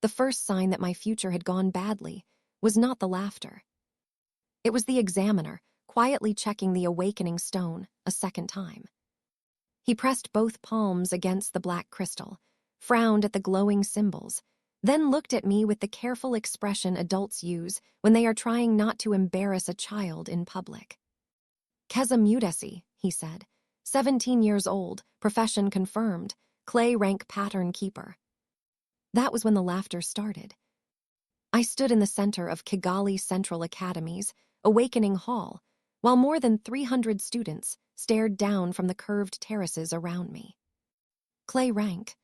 The first sign that my future had gone badly was not the laughter. It was the examiner quietly checking the awakening stone a second time. He pressed both palms against the black crystal, frowned at the glowing symbols, then looked at me with the careful expression adults use when they are trying not to embarrass a child in public. Keza Mutesi, he said, 17 years old, profession confirmed, clay rank pattern keeper. That was when the laughter started. I stood in the center of Kigali Central Academy's Awakening Hall, while more than 300 students stared down from the curved terraces around me. Clay rank,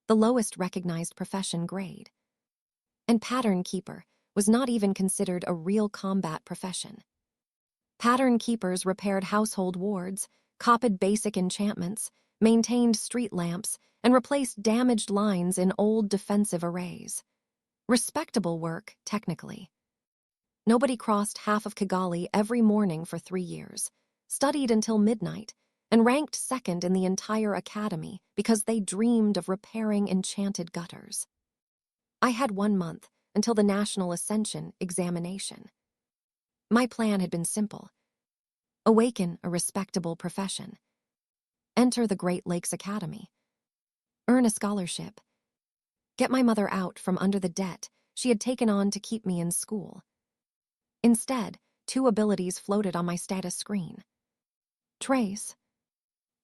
the lowest recognized profession grade. And pattern keeper was not even considered a real combat profession. Pattern keepers repaired household wards, copied basic enchantments, maintained street lamps, and replaced damaged lines in old defensive arrays. Respectable work, technically. Nobody crossed half of Kigali every morning for 3 years, studied until midnight, and ranked second in the entire academy because they dreamed of repairing enchanted gutters. I had 1 month until the National Ascension examination. My plan had been simple. Awaken a respectable profession. Enter the Great Lakes Academy. Earn a scholarship. Get my mother out from under the debt she had taken on to keep me in school. Instead, 2 abilities floated on my status screen. Trace.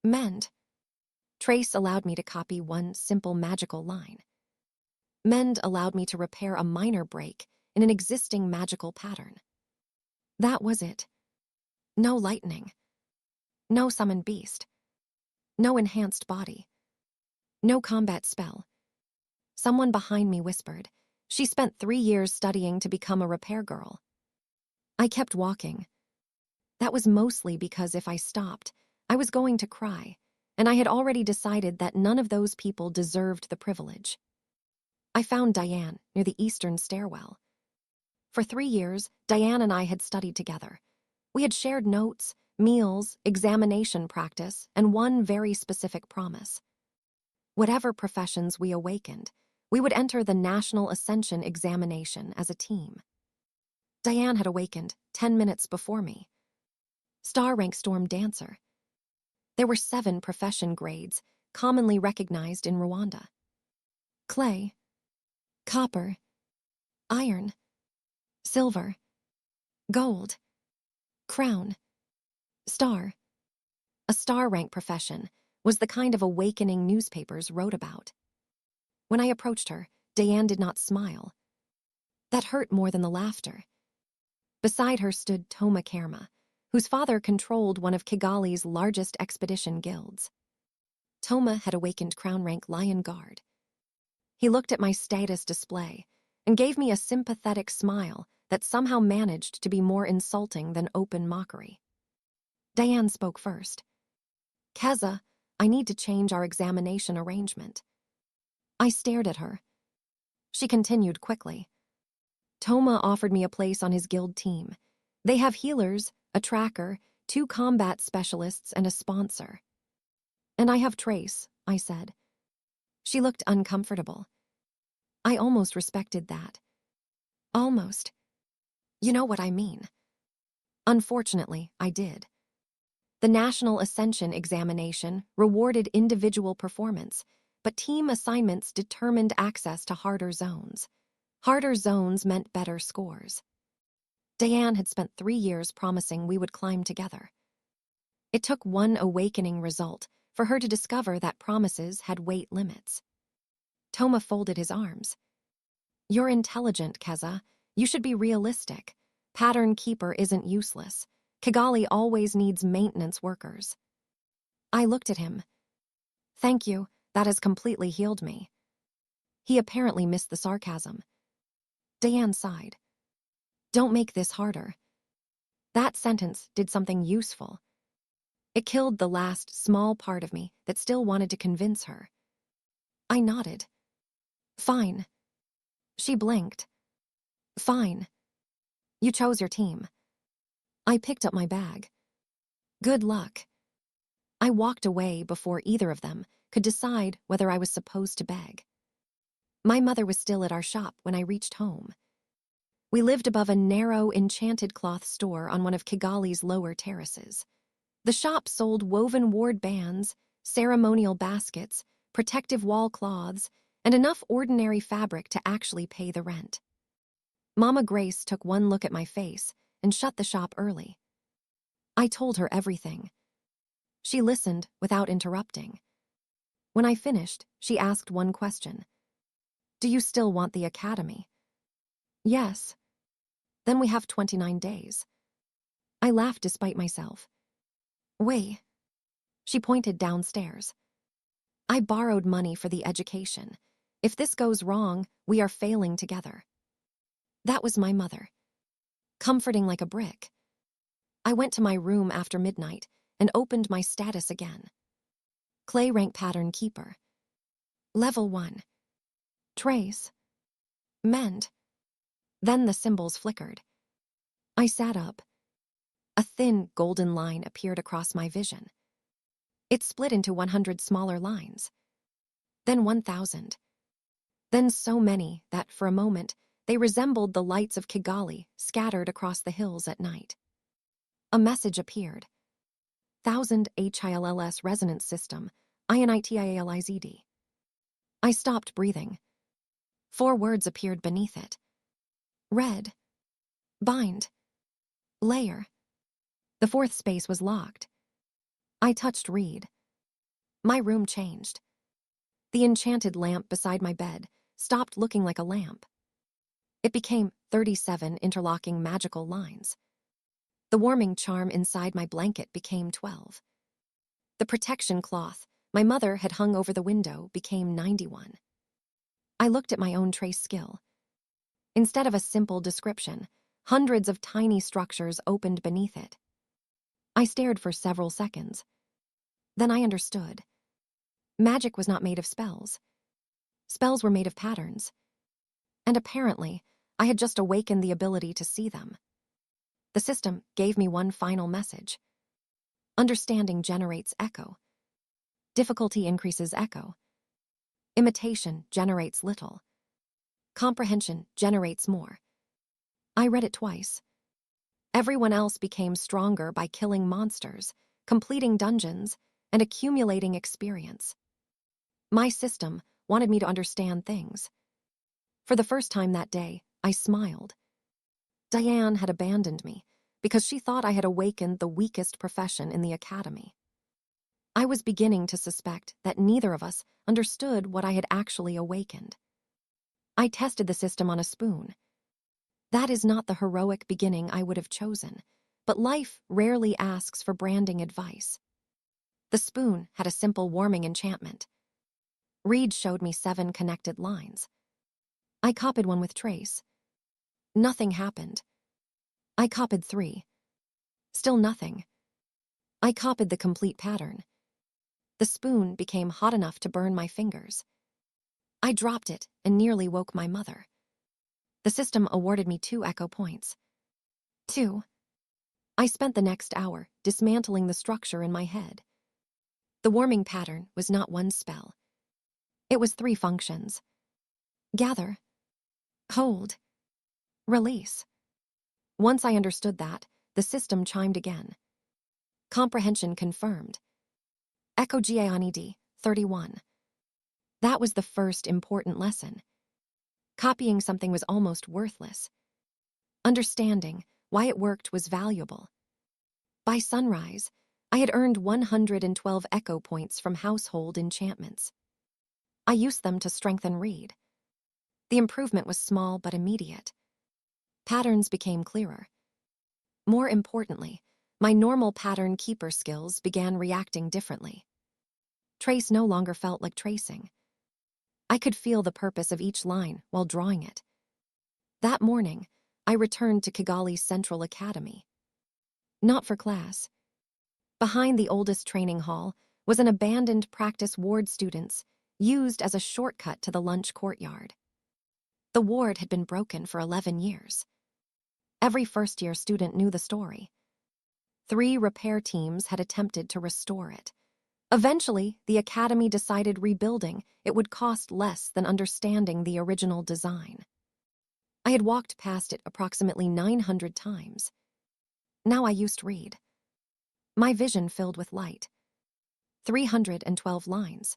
Mend. Trace allowed me to copy 1 simple magical line. Mend allowed me to repair a minor break in an existing magical pattern. That was it. No lightning. No summoned beast. No enhanced body. No combat spell. Someone behind me whispered, "She spent 3 years studying to become a repair girl." I kept walking. That was mostly because if I stopped, I was going to cry, and I had already decided that none of those people deserved the privilege. I found Diane near the eastern stairwell. For 3 years, Diane and I had studied together. We had shared notes, meals, examination practice, and one very specific promise. Whatever professions we awakened, we would enter the National Ascension examination as a team. Diane had awakened 10 minutes before me. Star rank storm dancer. There were 7 profession grades, commonly recognized in Rwanda. Clay, copper, iron, silver, gold, crown, star. A star rank profession was the kind of awakening newspapers wrote about. When I approached her, Diane did not smile. That hurt more than the laughter. Beside her stood Toma Kerma, whose father controlled one of Kigali's largest expedition guilds. Toma had awakened crown rank Lion Guard. He looked at my status display and gave me a sympathetic smile that somehow managed to be more insulting than open mockery. Diane spoke first. "Keza, I need to change our examination arrangement." I stared at her. She continued quickly. "Toma offered me a place on his guild team. They have healers, a tracker, 2 combat specialists, and a sponsor." "And I have Trace," I said. She looked uncomfortable. I almost respected that. Almost. You know what I mean. Unfortunately, I did. The National Ascension examination rewarded individual performance, but team assignments determined access to harder zones. Harder zones meant better scores. Diane had spent 3 years promising we would climb together. It took 1 awakening result for her to discover that promises had weight limits. Toma folded his arms. "You're intelligent, Keza. You should be realistic. Pattern keeper isn't useless. Kigali always needs maintenance workers." I looked at him. "Thank you, that has completely healed me." He apparently missed the sarcasm. Diane sighed. "Don't make this harder." That sentence did something useful. It killed the last small part of me that still wanted to convince her. I nodded. "Fine." She blinked. "Fine. You chose your team." I picked up my bag. "Good luck." I walked away before either of them could decide whether I was supposed to beg. My mother was still at our shop when I reached home. We lived above a narrow, enchanted cloth store on one of Kigali's lower terraces. The shop sold woven ward bands, ceremonial baskets, protective wall cloths, and enough ordinary fabric to actually pay the rent. Mama Grace took one look at my face and shut the shop early. I told her everything. She listened without interrupting. When I finished, she asked one question. "Do you still want the academy?" "Yes." "Then we have 29 days. I laughed despite myself. "Wait." She pointed downstairs. "I borrowed money for the education. If this goes wrong, we are failing together." That was my mother, comforting like a brick. I went to my room after midnight and opened my status again. Clay rank pattern keeper. Level 1. Trace. Mend. Then the symbols flickered. I sat up. A thin, golden line appeared across my vision. It split into 100 smaller lines. Then 1,000. Then so many that, for a moment, they resembled the lights of Kigali scattered across the hills at night. A message appeared. 1000 HILLS resonance system, INITIALIZD. I stopped breathing. 4 words appeared beneath it. Red. Bind. Layer. The 4th space was locked. I touched read. My room changed. The enchanted lamp beside my bed stopped looking like a lamp. It became 37 interlocking magical lines. The warming charm inside my blanket became 12. The protection cloth my mother had hung over the window became 91. I looked at my own trace skill. Instead of a simple description, hundreds of tiny structures opened beneath it. I stared for several seconds. Then I understood. Magic was not made of spells. Spells were made of patterns. And apparently, I had just awakened the ability to see them. The system gave me one final message. Understanding generates echo. Difficulty increases echo. Imitation generates little. Comprehension generates more. I read it twice. Everyone else became stronger by killing monsters, completing dungeons, and accumulating experience. My system wanted me to understand things. For the first time that day, I smiled. Diane had abandoned me because she thought I had awakened the weakest profession in the academy. I was beginning to suspect that neither of us understood what I had actually awakened. I tested the system on a spoon. That is not the heroic beginning I would have chosen, but life rarely asks for branding advice. The spoon had a simple warming enchantment. Reed showed me 7 connected lines. I copied one with trace. Nothing happened. I copied 3. Still nothing. I copied the complete pattern. The spoon became hot enough to burn my fingers. I dropped it and nearly woke my mother. The system awarded me 2 echo points. 2. I spent the next hour dismantling the structure in my head. The warming pattern was not one spell. It was 3 functions. Gather. Hold. Release. Once I understood that, the system chimed again. Comprehension confirmed. Echo Gianid, 31. That was the first important lesson. Copying something was almost worthless. Understanding why it worked was valuable. By sunrise, I had earned 112 echo points from household enchantments. I used them to strengthen Reed. The improvement was small but immediate. Patterns became clearer. More importantly, my normal pattern keeper skills began reacting differently. Trace no longer felt like tracing. I could feel the purpose of each line while drawing it. That morning, I returned to Kigali's Central Academy. Not for class. Behind the oldest training hall was an abandoned practice ward students used as a shortcut to the lunch courtyard. The ward had been broken for 11 years. Every first-year student knew the story. 3 repair teams had attempted to restore it, Eventually, the academy decided rebuilding it would cost less than understanding the original design. I had walked past it approximately 900 times. Now I used to read. My vision filled with light. 312 lines.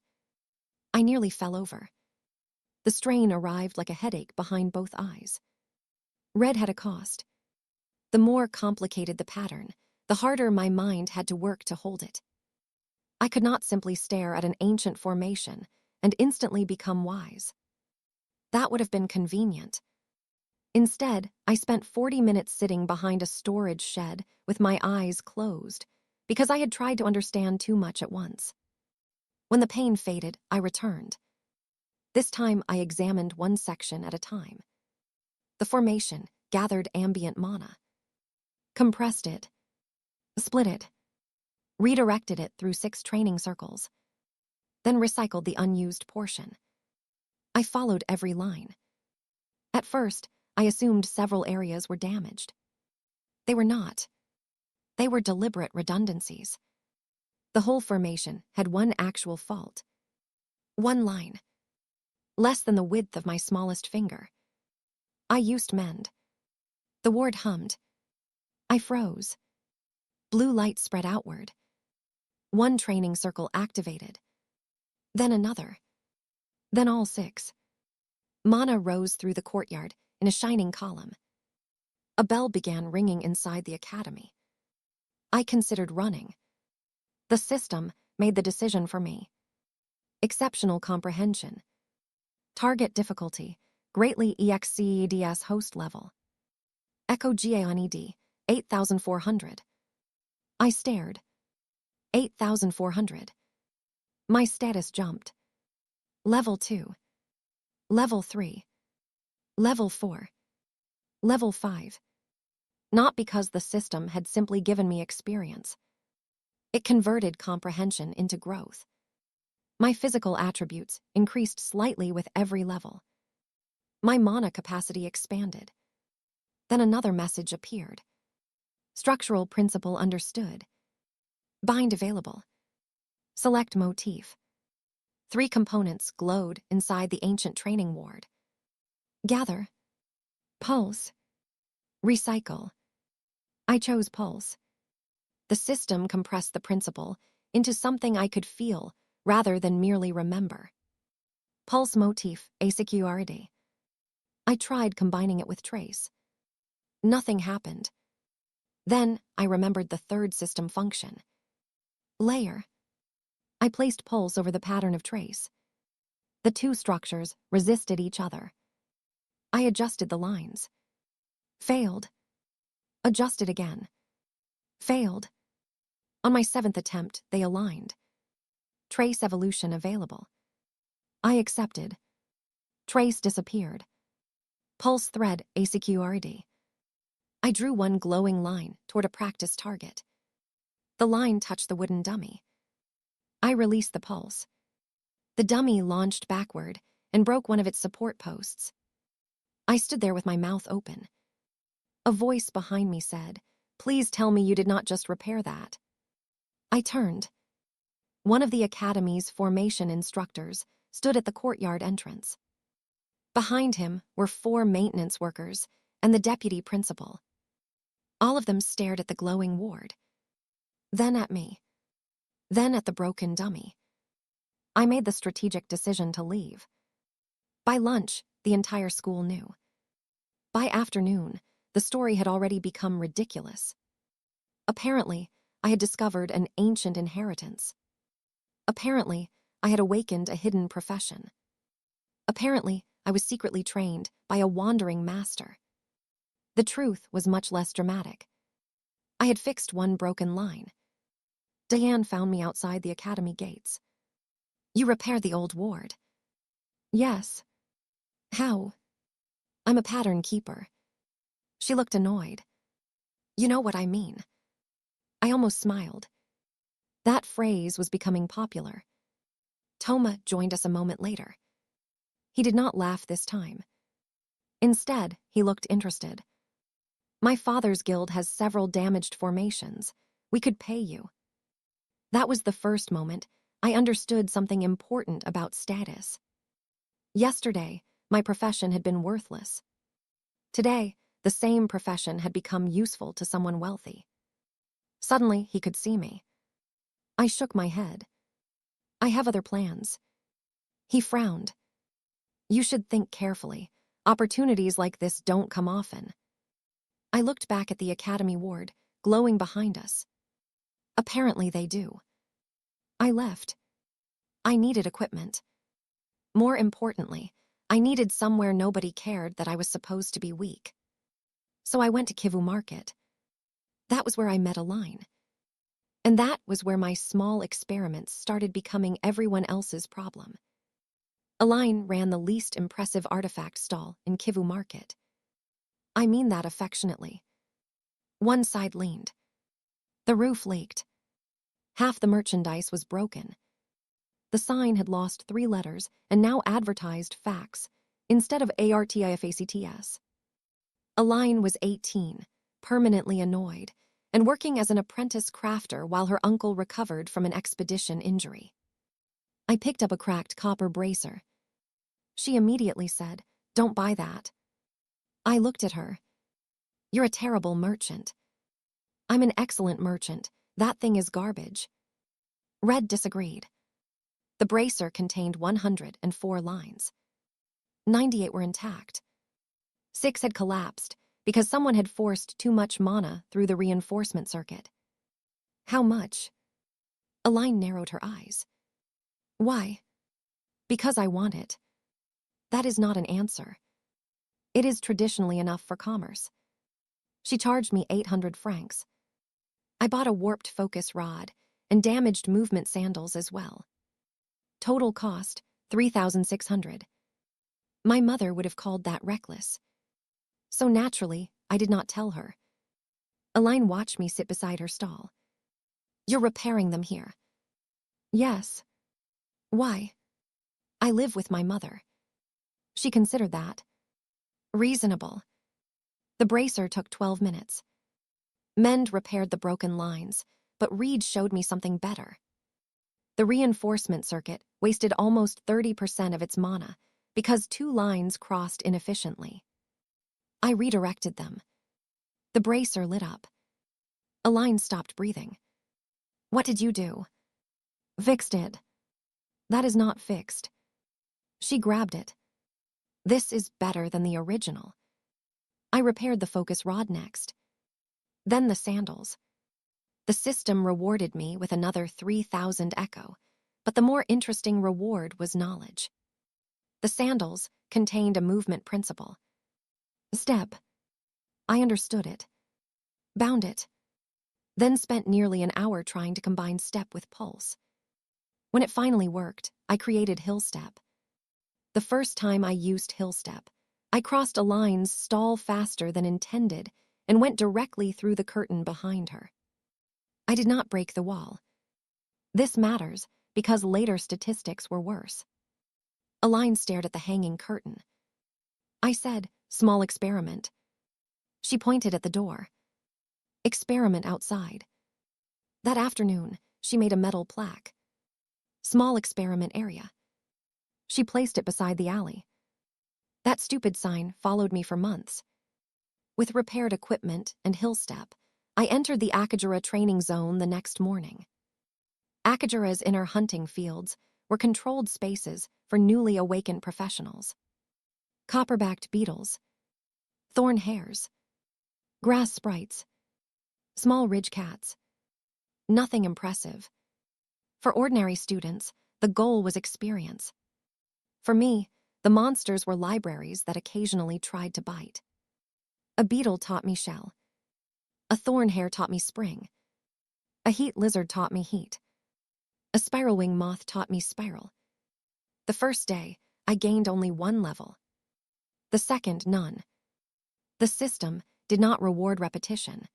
I nearly fell over. The strain arrived like a headache behind both eyes. Read had a cost. The more complicated the pattern, the harder my mind had to work to hold it. I could not simply stare at an ancient formation and instantly become wise. That would have been convenient. Instead, I spent 40 minutes sitting behind a storage shed with my eyes closed because I had tried to understand too much at once. When the pain faded, I returned. This time, I examined one section at a time. The formation gathered ambient mana, compressed it, split it, redirected it through 6 training circles, then recycled the unused portion. I followed every line. At first, I assumed several areas were damaged. They were not. They were deliberate redundancies. The whole formation had one actual fault. One line. Less than the width of my smallest finger. I used mend. The ward hummed. I froze. Blue light spread outward. One training circle activated. Then another. Then all 6. Mana rose through the courtyard in a shining column. A bell began ringing inside the academy. I considered running. The system made the decision for me. Exceptional comprehension. Target difficulty, greatly exceeds host level. Echo GAONED, 8,400. I stared. 8,400. My status jumped. Level 2. Level 3. Level 4. Level 5. Not because the system had simply given me experience. It converted comprehension into growth. My physical attributes increased slightly with every level. My mana capacity expanded. Then another message appeared. Structural principle understood. Bind available. Select motif. 3 components glowed inside the ancient training ward. Gather. Pulse. Recycle. I chose pulse. The system compressed the principle into something I could feel rather than merely remember. Pulse motif, asecurity. I tried combining it with trace. Nothing happened. Then I remembered the third system function. Layer. I placed pulse over the pattern of trace. The 2 structures resisted each other. I adjusted the lines. Failed. Adjusted again. Failed. On my 7th attempt, they aligned. Trace evolution available. I accepted. Trace disappeared. Pulse thread asecurity. I drew one glowing line toward a practice target. The line touched the wooden dummy. I released the pulse. The dummy launched backward and broke one of its support posts. I stood there with my mouth open. A voice behind me said, "Please tell me you did not just repair that." I turned. One of the academy's formation instructors stood at the courtyard entrance. Behind him were 4 maintenance workers and the deputy principal. All of them stared at the glowing ward. Then at me. Then at the broken dummy. I made the strategic decision to leave. By lunch, the entire school knew. By afternoon, the story had already become ridiculous. Apparently, I had discovered an ancient inheritance. Apparently, I had awakened a hidden profession. Apparently, I was secretly trained by a wandering master. The truth was much less dramatic. I had fixed one broken line. Diane found me outside the academy gates. "You repaired the old ward." "Yes." "How?" "I'm a pattern keeper." She looked annoyed. "You know what I mean." I almost smiled. That phrase was becoming popular. Toma joined us a moment later. He did not laugh this time. Instead, he looked interested. "My father's guild has several damaged formations. We could pay you." That was the first moment I understood something important about status. Yesterday, my profession had been worthless. Today, the same profession had become useful to someone wealthy. Suddenly, he could see me. I shook my head. I have other plans. He frowned. You should think carefully. Opportunities like this don't come often. I looked back at the academy ward, glowing behind us. Apparently they do. I left. I needed equipment. More importantly, I needed somewhere nobody cared that I was supposed to be weak. So I went to Kivu Market. That was where I met Aline. And that was where my small experiments started becoming everyone else's problem. Aline ran the least impressive artifact stall in Kivu Market. I mean that affectionately. One side leaned. The roof leaked. Half the merchandise was broken. The sign had lost 3 letters and now advertised fax instead of ARTIFACTS. Aline was 18, permanently annoyed, and working as an apprentice crafter while her uncle recovered from an expedition injury. I picked up a cracked copper bracer. She immediately said, "Don't buy that." I looked at her. "You're a terrible merchant." "I'm an excellent merchant. That thing is garbage." Red disagreed. The bracer contained 104 lines. 98 were intact. 6 had collapsed because someone had forced too much mana through the reinforcement circuit. How much? Aline narrowed her eyes. Why? Because I want it. That is not an answer. It is traditionally enough for commerce. She charged me 800 francs. I bought a warped focus rod and damaged movement sandals as well. Total cost, 3,600. My mother would have called that reckless. So naturally, I did not tell her. Aline watched me sit beside her stall. You're repairing them here. Yes. Why? I live with my mother. She considered that. Reasonable. The bracer took 12 minutes. Mend repaired the broken lines, but Reed showed me something better. The reinforcement circuit wasted almost 30% of its mana because 2 lines crossed inefficiently. I redirected them. The bracer lit up. Aline stopped breathing. What did you do? Fixed it. That is not fixed. She grabbed it. This is better than the original. I repaired the focus rod next. Then the sandals. The system rewarded me with another 3,000 echo, but the more interesting reward was knowledge. The sandals contained a movement principle. Step. I understood it. Bound it. Then spent nearly an hour trying to combine step with pulse. When it finally worked, I created hill step. The first time I used hill step, I crossed Aline's stall faster than intended and went directly through the curtain behind her. I did not break the wall. This matters because later statistics were worse. Aline stared at the hanging curtain. I said, small experiment. She pointed at the door. Experiment outside. That afternoon, she made a metal plaque. Small experiment area. She placed it beside the alley. That stupid sign followed me for months. With repaired equipment and hill step, I entered the Akagera training zone the next morning. Akagera's inner hunting fields were controlled spaces for newly awakened professionals. Copper-backed beetles, thorn hares, grass sprites, small ridge cats. Nothing impressive. For ordinary students, the goal was experience. For me, the monsters were libraries that occasionally tried to bite. A beetle taught me shell. A thorn hare taught me spring. A heat lizard taught me heat. A spiral-wing moth taught me spiral. The first day, I gained only 1 level. The second, none. The system did not reward repetition.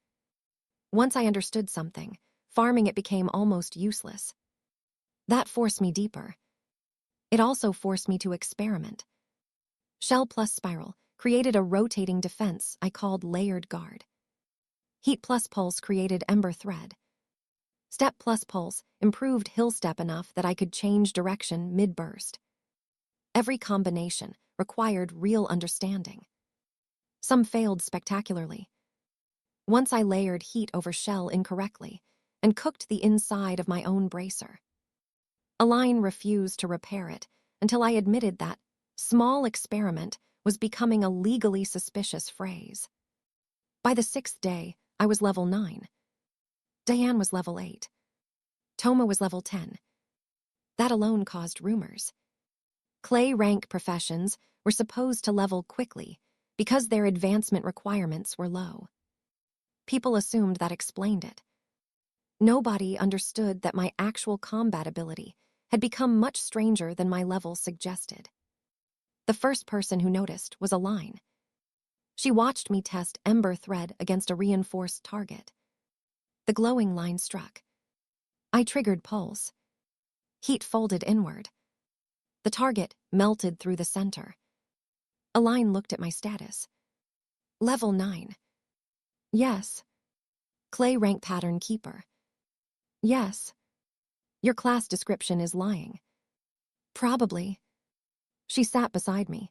Once I understood something, farming it became almost useless. That forced me deeper. It also forced me to experiment. Shell plus spiral created a rotating defense I called layered guard. Heat plus pulse created ember thread. Step plus pulse improved hill step enough that I could change direction mid-burst. Every combination required real understanding. Some failed spectacularly. Once I layered heat over shell incorrectly and cooked the inside of my own bracer. Aline refused to repair it until I admitted that small experiment was becoming a legally suspicious phrase. By the 6th day, I was level 9. Diane was level 8. Toma was level 10. That alone caused rumors. Clay rank professions were supposed to level quickly because their advancement requirements were low. People assumed that explained it. Nobody understood that my actual combat ability had become much stranger than my level suggested. The first person who noticed was Aline. She watched me test Ember Thread against a reinforced target. The glowing line struck. I triggered pulse. Heat folded inward. The target melted through the center. Aline looked at my status. Level 9. Yes. Clay rank pattern keeper. Yes. Your class description is lying. Probably. She sat beside me.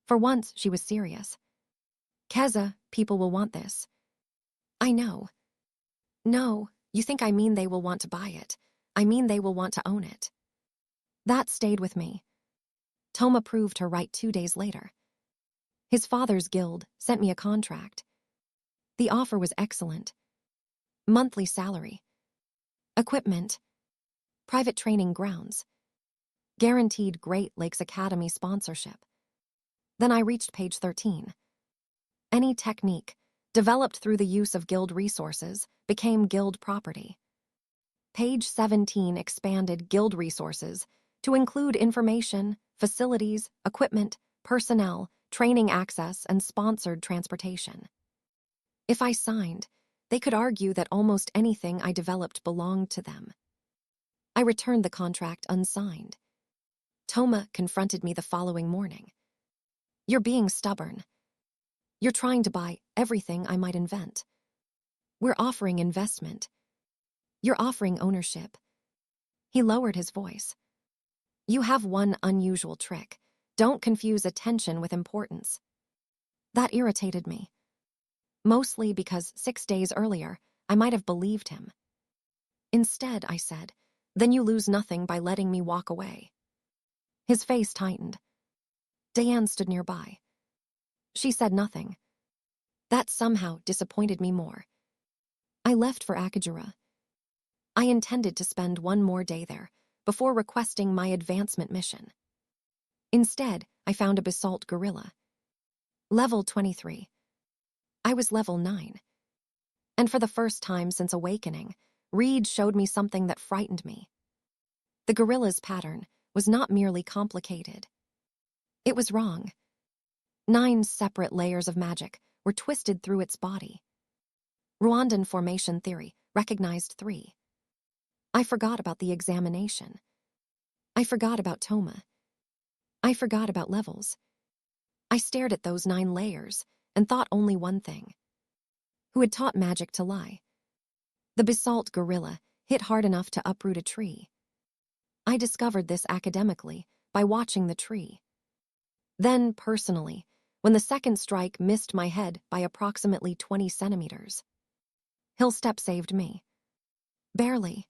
For once, she was serious. Keza, people will want this. I know. No, you think I mean they will want to buy it. I mean they will want to own it. That stayed with me. Toma proved her right 2 days later. His father's guild sent me a contract. The offer was excellent. Monthly salary. Equipment. Private training grounds. Guaranteed Great Lakes Academy sponsorship. Then I reached page 13. Any technique, developed through the use of guild resources, became guild property. Page 17 expanded guild resources to include information, facilities, equipment, personnel, training access, and sponsored transportation. If I signed, they could argue that almost anything I developed belonged to them. I returned the contract unsigned. Toma confronted me the following morning. You're being stubborn. You're trying to buy everything I might invent. We're offering investment. You're offering ownership. He lowered his voice. You have one unusual trick. Don't confuse attention with importance. That irritated me. Mostly because 6 days earlier, I might have believed him. Instead, I said, then you lose nothing by letting me walk away. His face tightened. Diane stood nearby. She said nothing. That somehow disappointed me more. I left for Akajura. I intended to spend one more day there before requesting my advancement mission. Instead, I found a basalt gorilla. Level 23. I was level 9. And for the first time since awakening, Reed showed me something that frightened me. The gorilla's pattern was not merely complicated. It was wrong. 9 separate layers of magic were twisted through its body. Rwandan formation theory recognized 3. I forgot about the examination. I forgot about Toma. I forgot about levels. I stared at those 9 layers and thought only one thing. Who had taught magic to lie? The basalt gorilla hit hard enough to uproot a tree. I discovered this academically by watching the tree. Then, personally, when the second strike missed my head by approximately 20 centimeters. Hill step saved me. Barely.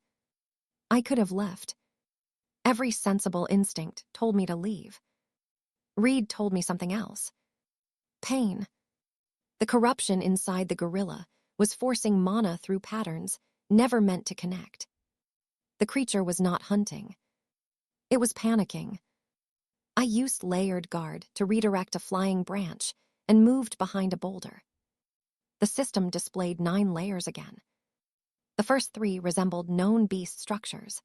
I could have left. Every sensible instinct told me to leave. Reed told me something else. Pain. The corruption inside the gorilla was forcing mana through patterns never meant to connect. The creature was not hunting. It was panicking. I used layered guard to redirect a flying branch and moved behind a boulder. The system displayed 9 layers again. The first 3 resembled known beast structures.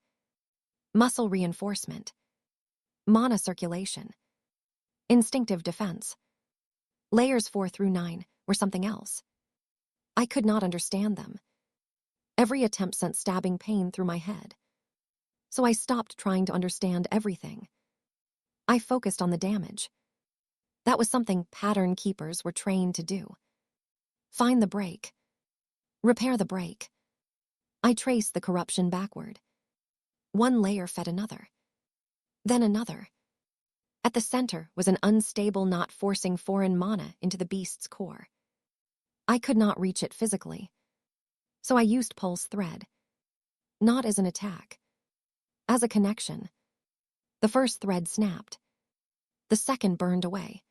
Muscle reinforcement. Mana circulation. Instinctive defense. Layers 4 through 9 were something else. I could not understand them. Every attempt sent stabbing pain through my head. So I stopped trying to understand everything. I focused on the damage. That was something pattern keepers were trained to do. Find the break. Repair the break. I traced the corruption backward. One layer fed another. Then another. At the center was an unstable knot forcing foreign mana into the beast's core. I could not reach it physically, so I used pulse thread. Not as an attack. As a connection. The first thread snapped. The second burned away.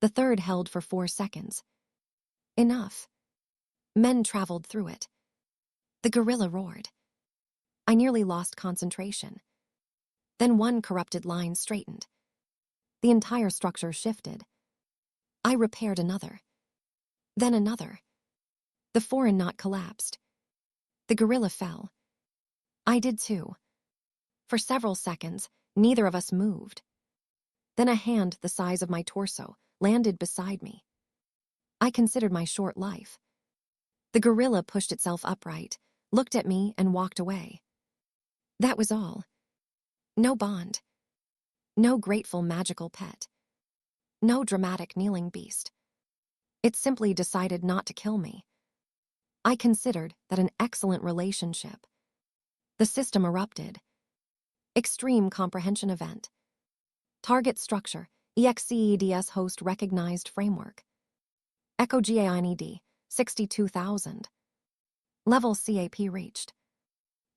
The third held for 4 seconds. Enough. Men traveled through it. The gorilla roared. I nearly lost concentration. Then one corrupted line straightened. The entire structure shifted. I repaired another. Then another. The foreign knot collapsed. The gorilla fell. I did too. For several seconds, neither of us moved. Then a hand the size of my torso landed beside me. I considered my short life. The gorilla pushed itself upright, looked at me, and walked away. That was all. No bond. No grateful magical pet. No dramatic kneeling beast. It simply decided not to kill me. I considered that an excellent relationship. The system erupted. Extreme comprehension event. Target structure, EXCEDS host recognized framework. Echo GAINED, 62,000. Level CAP reached.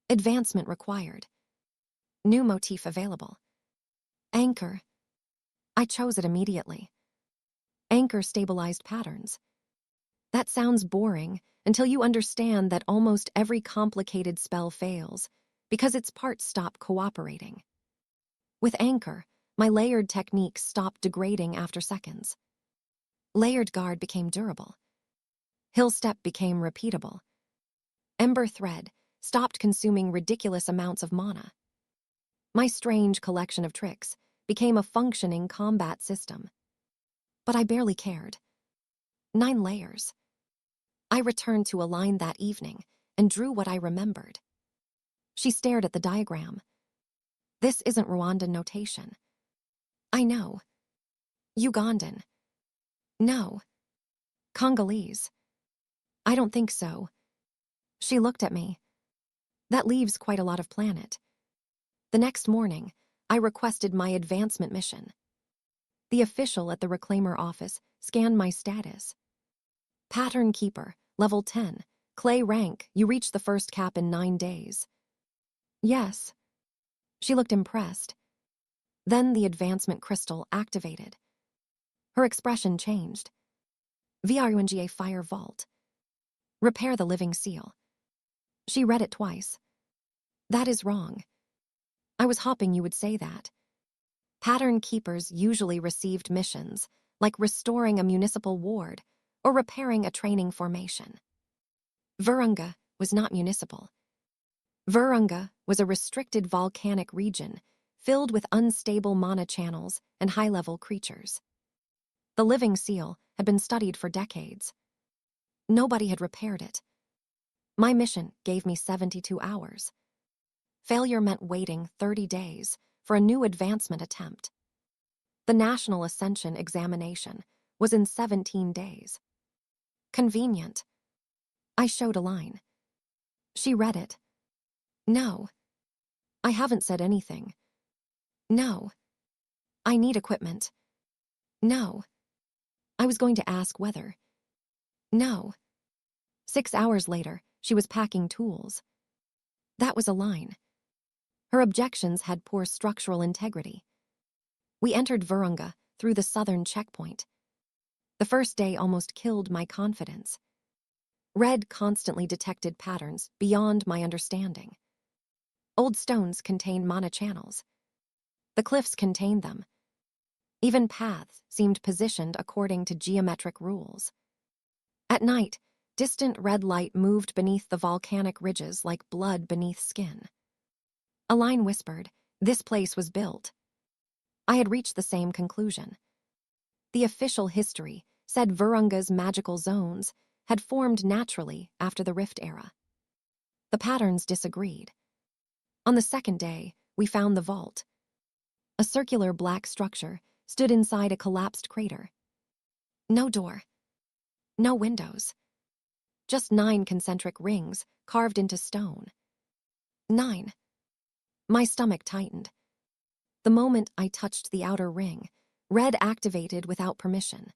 Advancement required. New motif available. Anchor. I chose it immediately. Anchor stabilized patterns. That sounds boring until you understand that almost every complicated spell fails because its parts stop cooperating. With Anchor, my layered techniques stopped degrading after seconds. Layered guard became durable. Hill step became repeatable. Ember thread stopped consuming ridiculous amounts of mana. My strange collection of tricks became a functioning combat system. But I barely cared. 9 layers. I returned to Align that evening and drew what I remembered. She stared at the diagram. This isn't Rwandan notation. I know. Ugandan. No. Congolese. I don't think so. She looked at me. That leaves quite a lot of planet. The next morning, I requested my advancement mission. The official at the Reclaimer office scanned my status. Pattern Keeper, level 10. Clay rank, you reached the first cap in 9 days. Yes. She looked impressed. Then the advancement crystal activated. Her expression changed. VRUNGA Fire Vault. Repair the living seal. She read it twice. That is wrong. I was hoping you would say that. Pattern keepers usually received missions, like restoring a municipal ward or repairing a training formation. Virunga was not municipal. Virunga was a restricted volcanic region filled with unstable mana channels and high-level creatures. The living seal had been studied for decades. Nobody had repaired it. My mission gave me 72 hours. Failure meant waiting 30 days for a new advancement attempt. The National Ascension examination was in 17 days. Convenient. I showed a line. She read it. No. I haven't said anything. No. I need equipment. No. I was going to ask whether. No. 6 hours later, she was packing tools. That was a line. Her objections had poor structural integrity. We entered Virunga through the southern checkpoint. The first day almost killed my confidence. Red constantly detected patterns beyond my understanding. Old stones contained mana channels. The cliffs contained them. Even paths seemed positioned according to geometric rules. At night, distant red light moved beneath the volcanic ridges like blood beneath skin. A line whispered, this place was built. I had reached the same conclusion. The official history said Virunga's magical zones had formed naturally after the Rift era. The patterns disagreed. On the second day, we found the vault. A circular black structure stood inside a collapsed crater. No door. No windows. Just 9 concentric rings carved into stone. 9. My stomach tightened. The moment I touched the outer ring, red activated without permission.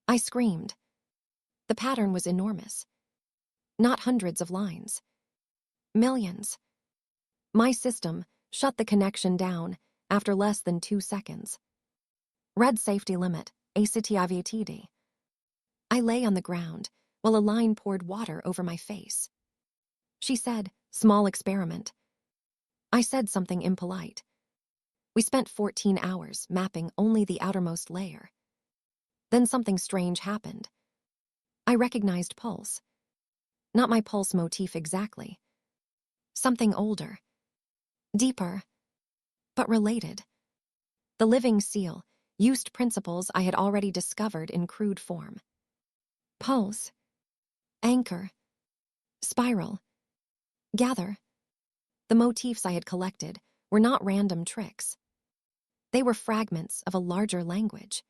I screamed. The pattern was enormous. Not hundreds of lines. Millions. My system shut the connection down after less than 2 seconds. Red safety limit, ACTIVATD. I lay on the ground while a line poured water over my face. She said, "Small experiment." I said something impolite. We spent 14 hours mapping only the outermost layer. Then something strange happened. I recognized pulse. Not my pulse motif exactly. Something older. Deeper. But related. The living seal used principles I had already discovered in crude form. Pulse. Anchor. Spiral. Gather. The motifs I had collected were not random tricks. They were fragments of a larger language.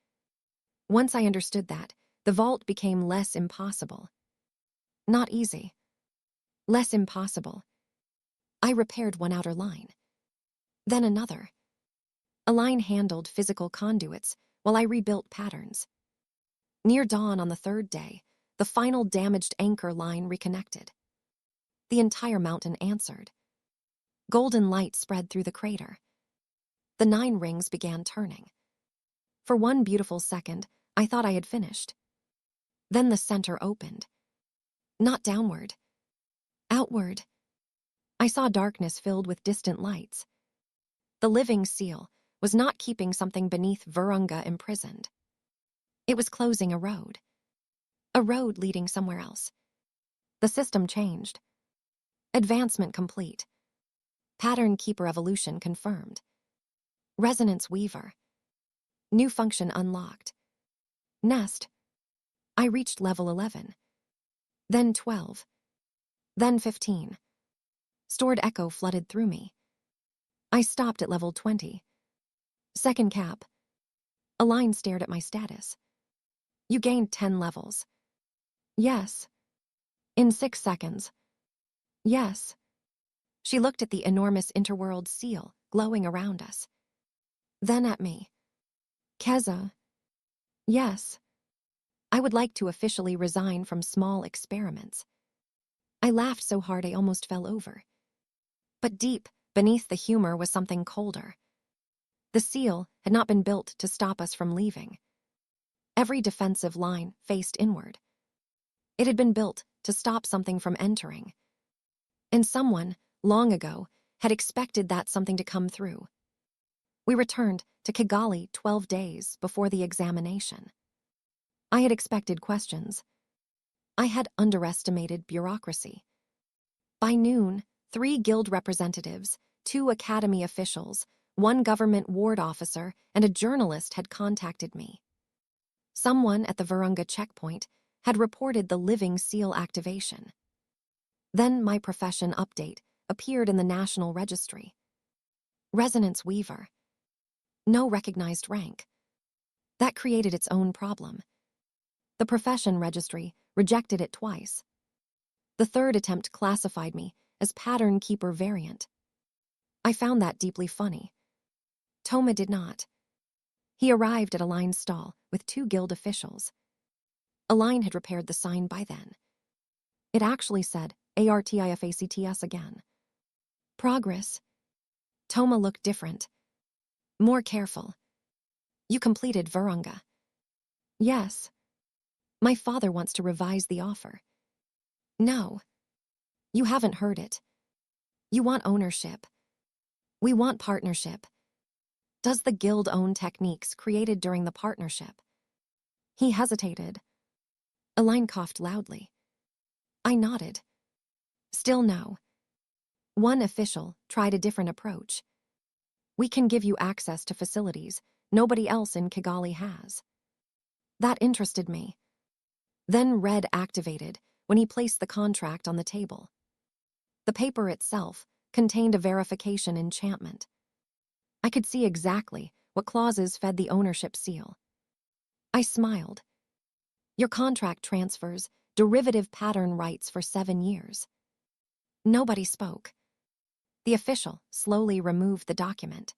Once I understood that, the vault became less impossible. Not easy. Less impossible. I repaired one outer line. Then another. A line handled physical conduits while I rebuilt patterns. Near dawn on the 3rd day, the final damaged anchor line reconnected. The entire mountain answered. Golden light spread through the crater. The 9 rings began turning. For one beautiful second, I thought I had finished. Then the center opened. Not downward. Outward. I saw darkness filled with distant lights. The living seal was not keeping something beneath Virunga imprisoned. It was closing a road. A road leading somewhere else. The system changed. Advancement complete. Pattern keeper evolution confirmed. Resonance weaver. New function unlocked. Nest. I reached level 11. Then 12. Then 15. Stored echo flooded through me. I stopped at level 20. Second cap. A line stared at my status. You gained 10 levels. Yes. In 6 seconds. Yes. She looked at the enormous interworld seal glowing around us. Then at me. Keza. Yes. I would like to officially resign from small experiments. I laughed so hard I almost fell over. But deep beneath the humor was something colder. The seal had not been built to stop us from leaving. Every defensive line faced inward. It had been built to stop something from entering. And someone, long ago, had expected that something to come through. We returned to Kigali 12 days before the examination. I had expected questions. I had underestimated bureaucracy. By noon, 3 guild representatives, 2 academy officials, 1 government ward officer, and a journalist had contacted me. Someone at the Virunga checkpoint had reported the living seal activation. Then my profession update appeared in the National Registry. Resonance weaver. No recognized rank. That created its own problem. The profession registry rejected it twice. The 3rd attempt classified me as pattern keeper variant. I found that deeply funny. Toma did not. He arrived at a line stall with 2 guild officials. A line had repaired the sign by then. It actually said ARTIFACTS again. Progress. Toma looked different. More careful. You completed Virunga. Yes. My father wants to revise the offer. No. You haven't heard it. You want ownership. We want partnership. Does the guild own techniques created during the partnership? He hesitated. Aline coughed loudly. I nodded. Still no. One official tried a different approach. We can give you access to facilities nobody else in Kigali has. That interested me. Then red activated when he placed the contract on the table. The paper itself contained a verification enchantment. I could see exactly what clauses fed the ownership seal. I smiled. Your contract transfers derivative pattern rights for 7 years. Nobody spoke. The official slowly removed the document.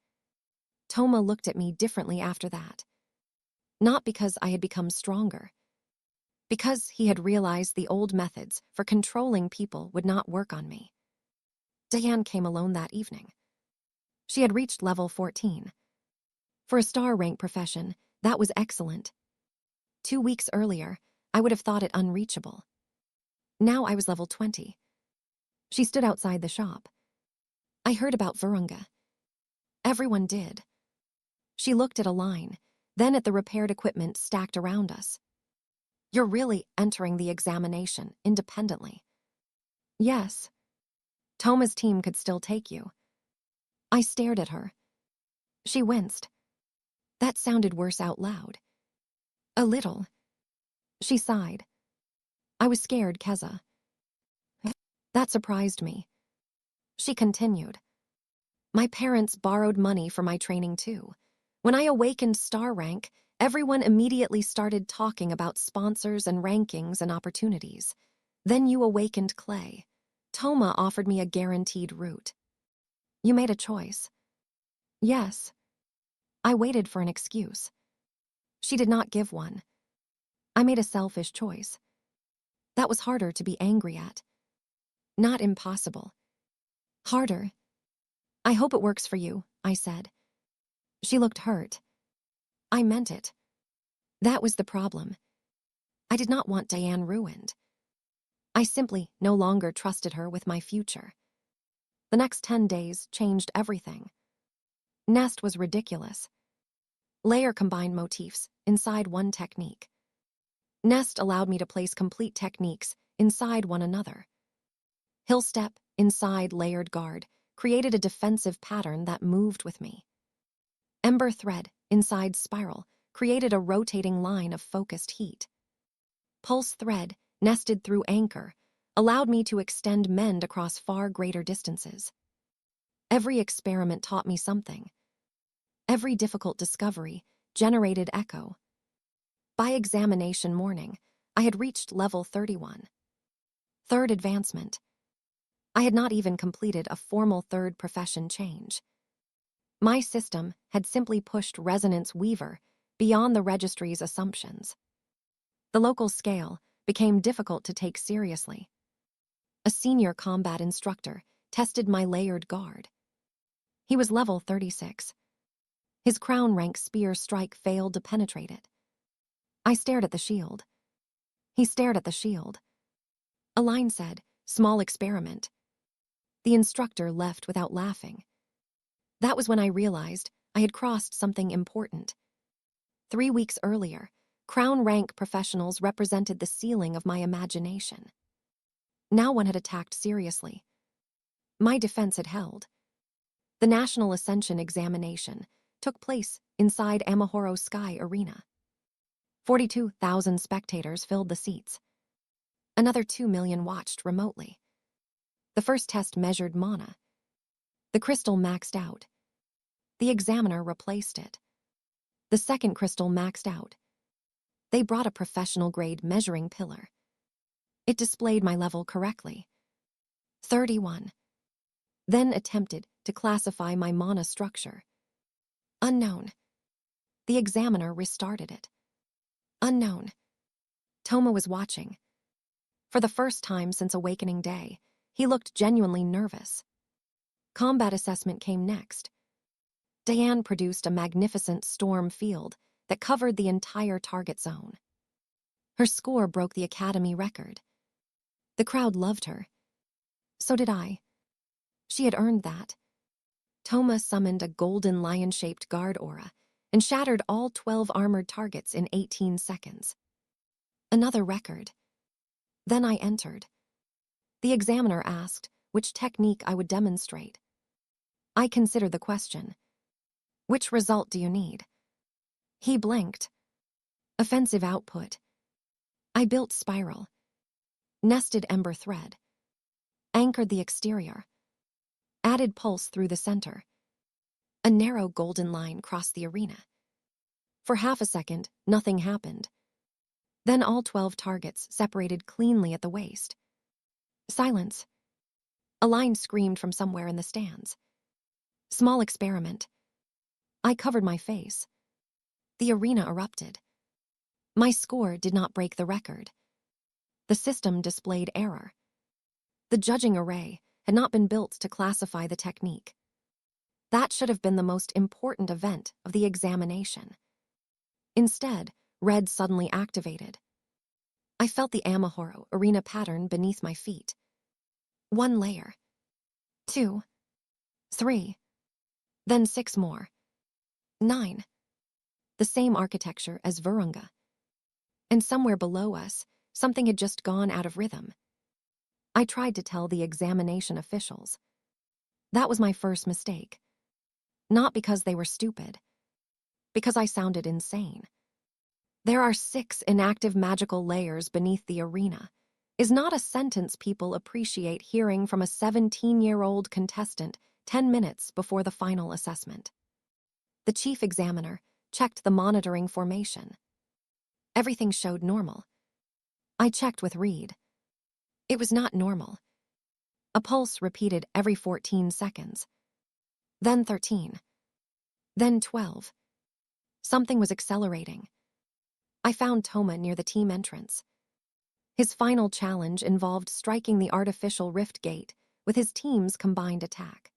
Toma looked at me differently after that. Not because I had become stronger. Because he had realized the old methods for controlling people would not work on me. Diane came alone that evening. She had reached level 14. For a star rank profession, that was excellent. 2 weeks earlier, I would have thought it unreachable. Now I was level 20. She stood outside the shop. I heard about Virunga. Everyone did. She looked at a line, then at the repaired equipment stacked around us. You're really entering the examination independently. Yes. Toma's team could still take you. I stared at her. She winced. That sounded worse out loud. A little. She sighed. I was scared, Keza. That surprised me. She continued. My parents borrowed money for my training too. When I awakened star rank, everyone immediately started talking about sponsors and rankings and opportunities. Then you awakened Clay. Toma offered me a guaranteed route. You made a choice. Yes. I waited for an excuse. She did not give one. I made a selfish choice. That was harder to be angry at. Not impossible. Harder. I hope it works for you, I said. She looked hurt. I meant it. That was the problem. I did not want Diane ruined. I simply no longer trusted her with my future. The next 10 days changed everything. Nest was ridiculous. Layer combined motifs inside one technique. Nest allowed me to place complete techniques inside one another. Hill step inside layered guard created a defensive pattern that moved with me. Ember thread inside spiral created a rotating line of focused heat. Pulse thread nested through anchor allowed me to extend mend across far greater distances. Every experiment taught me something. Every difficult discovery generated echo. By examination morning, I had reached level 31. Third advancement. I had not even completed a formal third profession change. My system had simply pushed Resonance Weaver beyond the registry's assumptions. The local scale became difficult to take seriously. A senior combat instructor tested my layered guard. He was level 36. His crown rank spear strike failed to penetrate it. I stared at the shield. He stared at the shield. A line said, "Small experiment." The instructor left without laughing. That was when I realized I had crossed something important. 3 weeks earlier, crown rank professionals represented the ceiling of my imagination. Now one had attacked seriously. My defense had held. The National Ascension examination took place inside Amahoro Sky Arena. 42,000 spectators filled the seats. Another 2 million watched remotely. The first test measured mana. The crystal maxed out. The examiner replaced it. The second crystal maxed out. They brought a professional-grade measuring pillar. It displayed my level correctly. 31. Then attempted to classify my mana structure. Unknown. The examiner restarted it. Unknown. Toma was watching. For the first time since Awakening Day, he looked genuinely nervous. Combat assessment came next. Diane produced a magnificent storm field that covered the entire target zone. Her score broke the Academy record. The crowd loved her. So did I. She had earned that. Toma summoned a golden lion-shaped guard aura and shattered all 12 armored targets in 18 seconds. Another record. Then I entered. The examiner asked which technique I would demonstrate. I considered the question. Which result do you need? He blinked. Offensive output. I built spiral. Nested ember thread. Anchored the exterior. Added pulse through the center. A narrow golden line crossed the arena. For half a second, nothing happened. Then all 12 targets separated cleanly at the waist. Silence. A line screamed from somewhere in the stands. Small experiment. I covered my face. The arena erupted. My score did not break the record. The system displayed error. The judging array had not been built to classify the technique. That should have been the most important event of the examination. Instead, red suddenly activated. I felt the Amahoro arena pattern beneath my feet. 1 layer. 2. 3. Then 6 more. 9. The same architecture as Virunga. And somewhere below us, something had just gone out of rhythm. I tried to tell the examination officials. That was my first mistake. Not because they were stupid. Because I sounded insane. There are 6 inactive magical layers beneath the arena is not a sentence people appreciate hearing from a 17-year-old contestant 10 minutes before the final assessment. The chief examiner checked the monitoring formation. Everything showed normal. I checked with Reed. It was not normal. A pulse repeated every 14 seconds. Then 13. Then 12. Something was accelerating. I found Toma near the team entrance. His final challenge involved striking the artificial rift gate with his team's combined attack.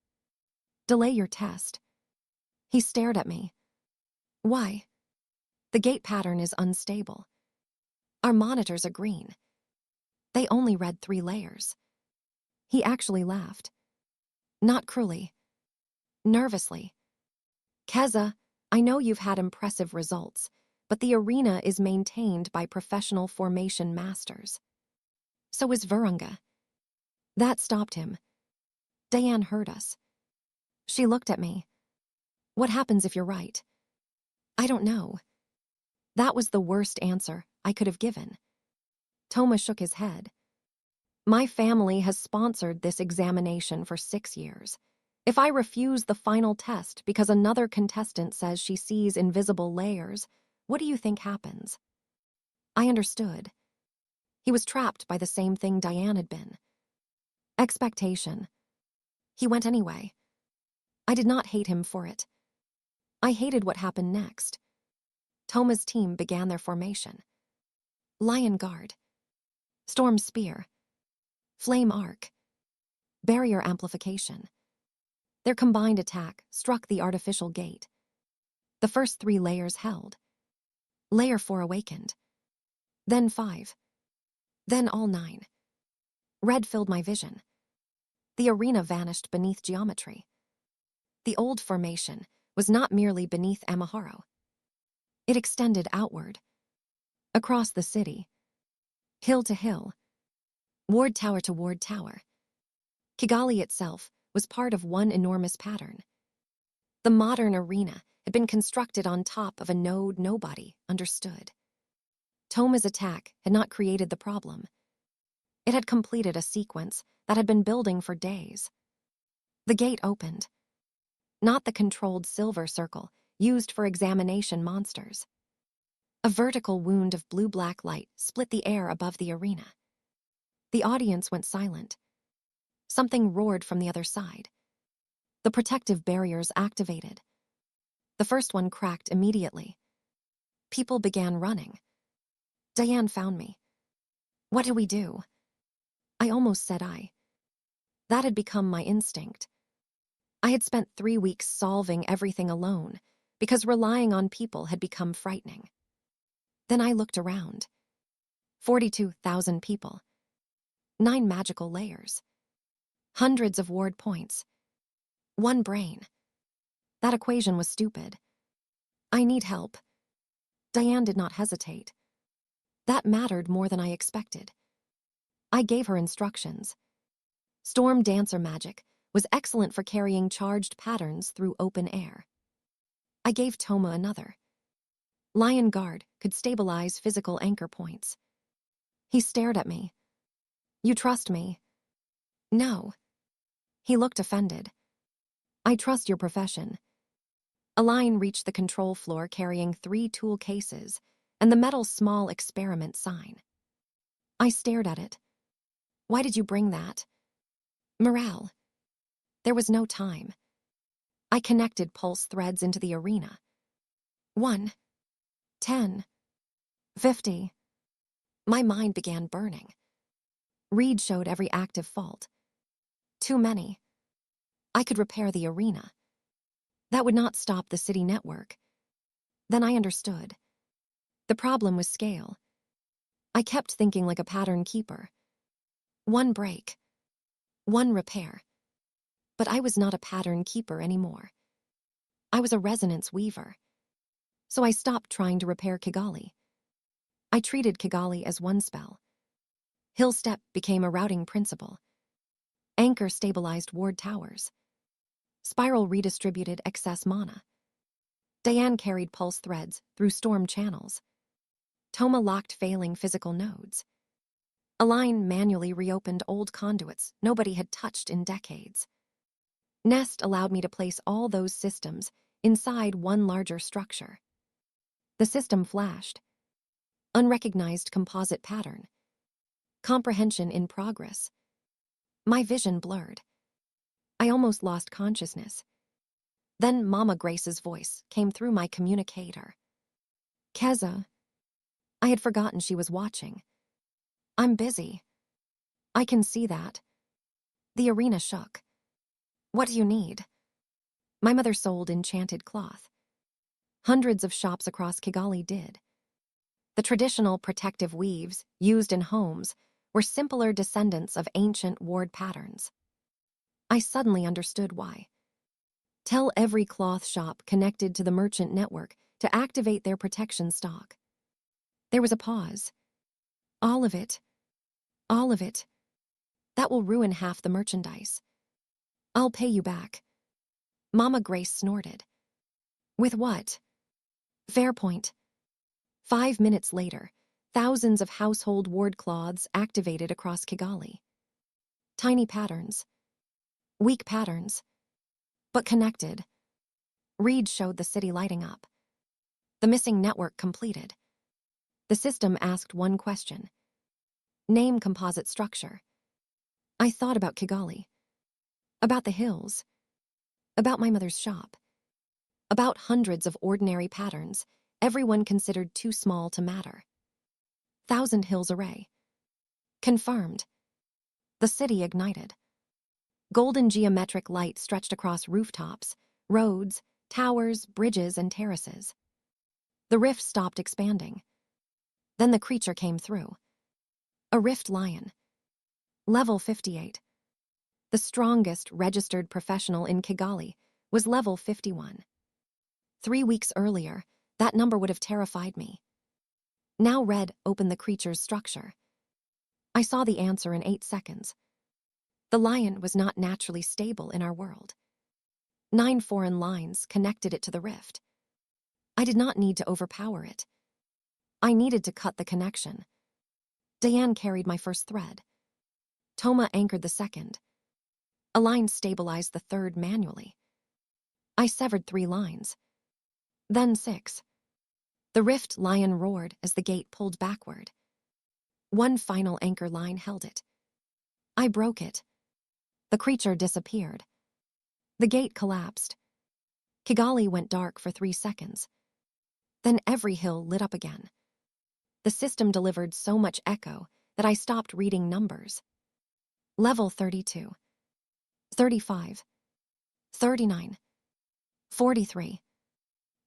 Delay your test. He stared at me. Why? The gate pattern is unstable. Our monitors are green. They only read 3 layers. He actually laughed. Not cruelly. Nervously. Keza, I know you've had impressive results, but the arena is maintained by professional formation masters. So is Virunga. That stopped him. Diane heard us. She looked at me. What happens if you're right? I don't know. That was the worst answer I could have given. Toma shook his head. My family has sponsored this examination for 6 years. If I refuse the final test because another contestant says she sees invisible layers, what do you think happens? I understood. He was trapped by the same thing Diane had been. Expectation. He went anyway. I did not hate him for it. I hated what happened next. Toma's team began their formation. Lion Guard. Storm Spear. Flame Arc. Barrier Amplification. Their combined attack struck the artificial gate. The first 3 layers held. Layer 4 awakened. Then 5. Then all 9. Red filled my vision. The arena vanished beneath geometry. The old formation was not merely beneath Amahoro. It extended outward. Across the city. Hill to hill. Ward tower to ward tower. Kigali itself was part of one enormous pattern. The modern arena had been constructed on top of a node nobody understood. Toma's attack had not created the problem. It had completed a sequence that had been building for days. The gate opened. Not the controlled silver circle used for examination monsters. A vertical wound of blue-black light split the air above the arena. The audience went silent. Something roared from the other side. The protective barriers activated. The first one cracked immediately. People began running. Diane found me. What do we do? I almost said I. That had become my instinct. I had spent 3 weeks solving everything alone because relying on people had become frightening. Then I looked around. 42,000 people. 9 magical layers. Hundreds of ward points. 1 brain. That equation was stupid. I need help. Diane did not hesitate. That mattered more than I expected. I gave her instructions. Storm Dancer magic was excellent for carrying charged patterns through open air. I gave Toma another. Lion Guard could stabilize physical anchor points. He stared at me. You trust me? No. He looked offended. I trust your profession. A line reached the control floor carrying 3 tool cases and the metal small experiment sign. I stared at it. Why did you bring that? Morale. There was no time. I connected pulse threads into the arena. 1, 10, 50. My mind began burning. Reed showed every active fault. Too many. I could repair the arena. That would not stop the city network. Then I understood. The problem was scale. I kept thinking like a pattern keeper. One break. One repair. But I was not a pattern keeper anymore. I was a resonance weaver. So I stopped trying to repair Kigali. I treated Kigali as one spell. Hill Step became a routing principle. Anchor stabilized ward towers. Spiral redistributed excess mana. Diane carried pulse threads through storm channels. Toma locked failing physical nodes. Align manually reopened old conduits nobody had touched in decades. Nest allowed me to place all those systems inside one larger structure. The system flashed. Unrecognized composite pattern. Comprehension in progress. My vision blurred. I almost lost consciousness. Then Mama Grace's voice came through my communicator. Keza. I had forgotten she was watching. I'm busy. I can see that. The arena shook. What do you need? My mother sold enchanted cloth. Hundreds of shops across Kigali did. The traditional protective weaves used in homes were simpler descendants of ancient ward patterns. I suddenly understood why. Tell every cloth shop connected to the merchant network to activate their protection stock. There was a pause. All of it. All of it. That will ruin half the merchandise. I'll pay you back. Mama Grace snorted. With what? Fair point. 5 minutes later, thousands of household ward cloths activated across Kigali. Tiny patterns. Weak patterns. But connected. Reed showed the city lighting up. The missing network completed. The system asked one question. Name composite structure. I thought about Kigali. About the hills. About my mother's shop. About hundreds of ordinary patterns, everyone considered too small to matter. Thousand Hills Array. Confirmed. The city ignited. Golden geometric light stretched across rooftops, roads, towers, bridges, and terraces. The rift stopped expanding. Then the creature came through. A rift lion. Level 58. The strongest registered professional in Kigali was level 51. 3 weeks earlier, that number would have terrified me. Now Red opened the creature's structure. I saw the answer in 8 seconds. The lion was not naturally stable in our world. 9 foreign lines connected it to the rift. I did not need to overpower it. I needed to cut the connection. Diane carried my first thread. Toma anchored the second. A line stabilized the third manually. I severed 3 lines. Then 6. The rift lion roared as the gate pulled backward. One final anchor line held it. I broke it. The creature disappeared. The gate collapsed. Kigali went dark for 3 seconds. Then every hill lit up again. The system delivered so much echo that I stopped reading numbers. Level 32. 35. 39. 43.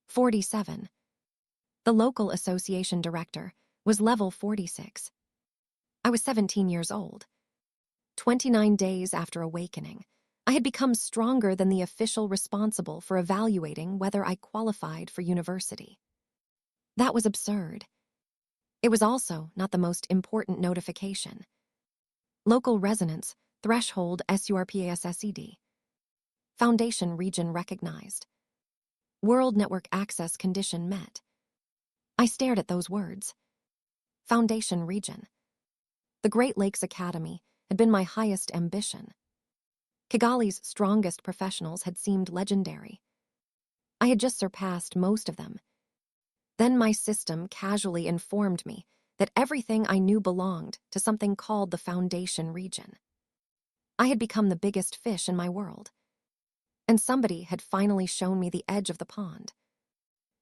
47. The local association director was level 46. I was 17 years old. 29 days after awakening, I had become stronger than the official responsible for evaluating whether I qualified for university. That was absurd. It was also not the most important notification. Local resonance, threshold SURPASSED. Foundation region recognized. World network access condition met. I stared at those words. Foundation region. The Great Lakes Academy had been my highest ambition. Kigali's strongest professionals had seemed legendary. I had just surpassed most of them. Then my system casually informed me that everything I knew belonged to something called the Foundation region. I had become the biggest fish in my world. And somebody had finally shown me the edge of the pond.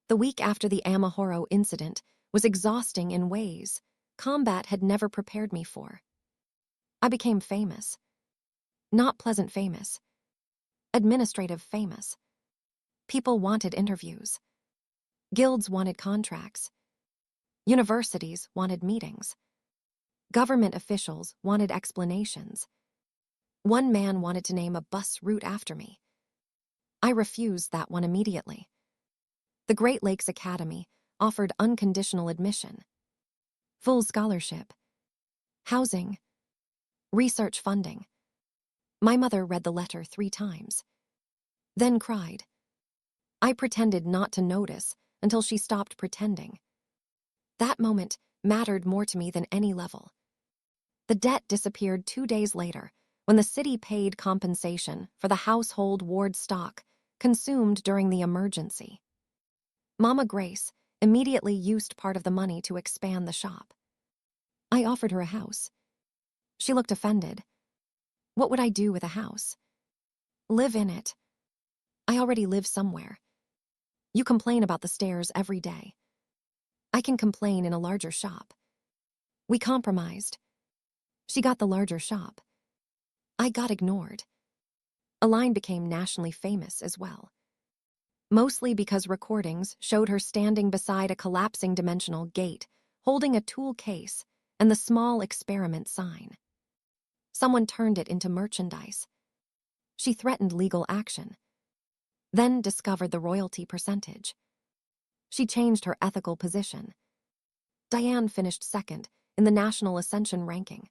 The week after the Amahoro incident was exhausting in ways combat had never prepared me for. I became famous. Not pleasant famous. Administrative famous. People wanted interviews. Guilds wanted contracts. Universities wanted meetings. Government officials wanted explanations. One man wanted to name a bus route after me. I refused that one immediately. The Great Lakes Academy offered unconditional admission, full scholarship, housing, research funding. My mother read the letter 3 times, then cried. I pretended not to notice until she stopped pretending. That moment mattered more to me than any level. The debt disappeared 2 days later when the city paid compensation for the household ward stock consumed during the emergency. Mama Grace immediately used part of the money to expand the shop. I offered her a house. She looked offended. What would I do with a house? Live in it. I already live somewhere. You complain about the stairs every day. I can complain in a larger shop. We compromised. She got the larger shop. I got ignored. A line became nationally famous as well. Mostly because recordings showed her standing beside a collapsing dimensional gate, holding a tool case and the small experiment sign. Someone turned it into merchandise. She threatened legal action, then discovered the royalty percentage. She changed her ethical position. Diane finished second in the National Ascension ranking.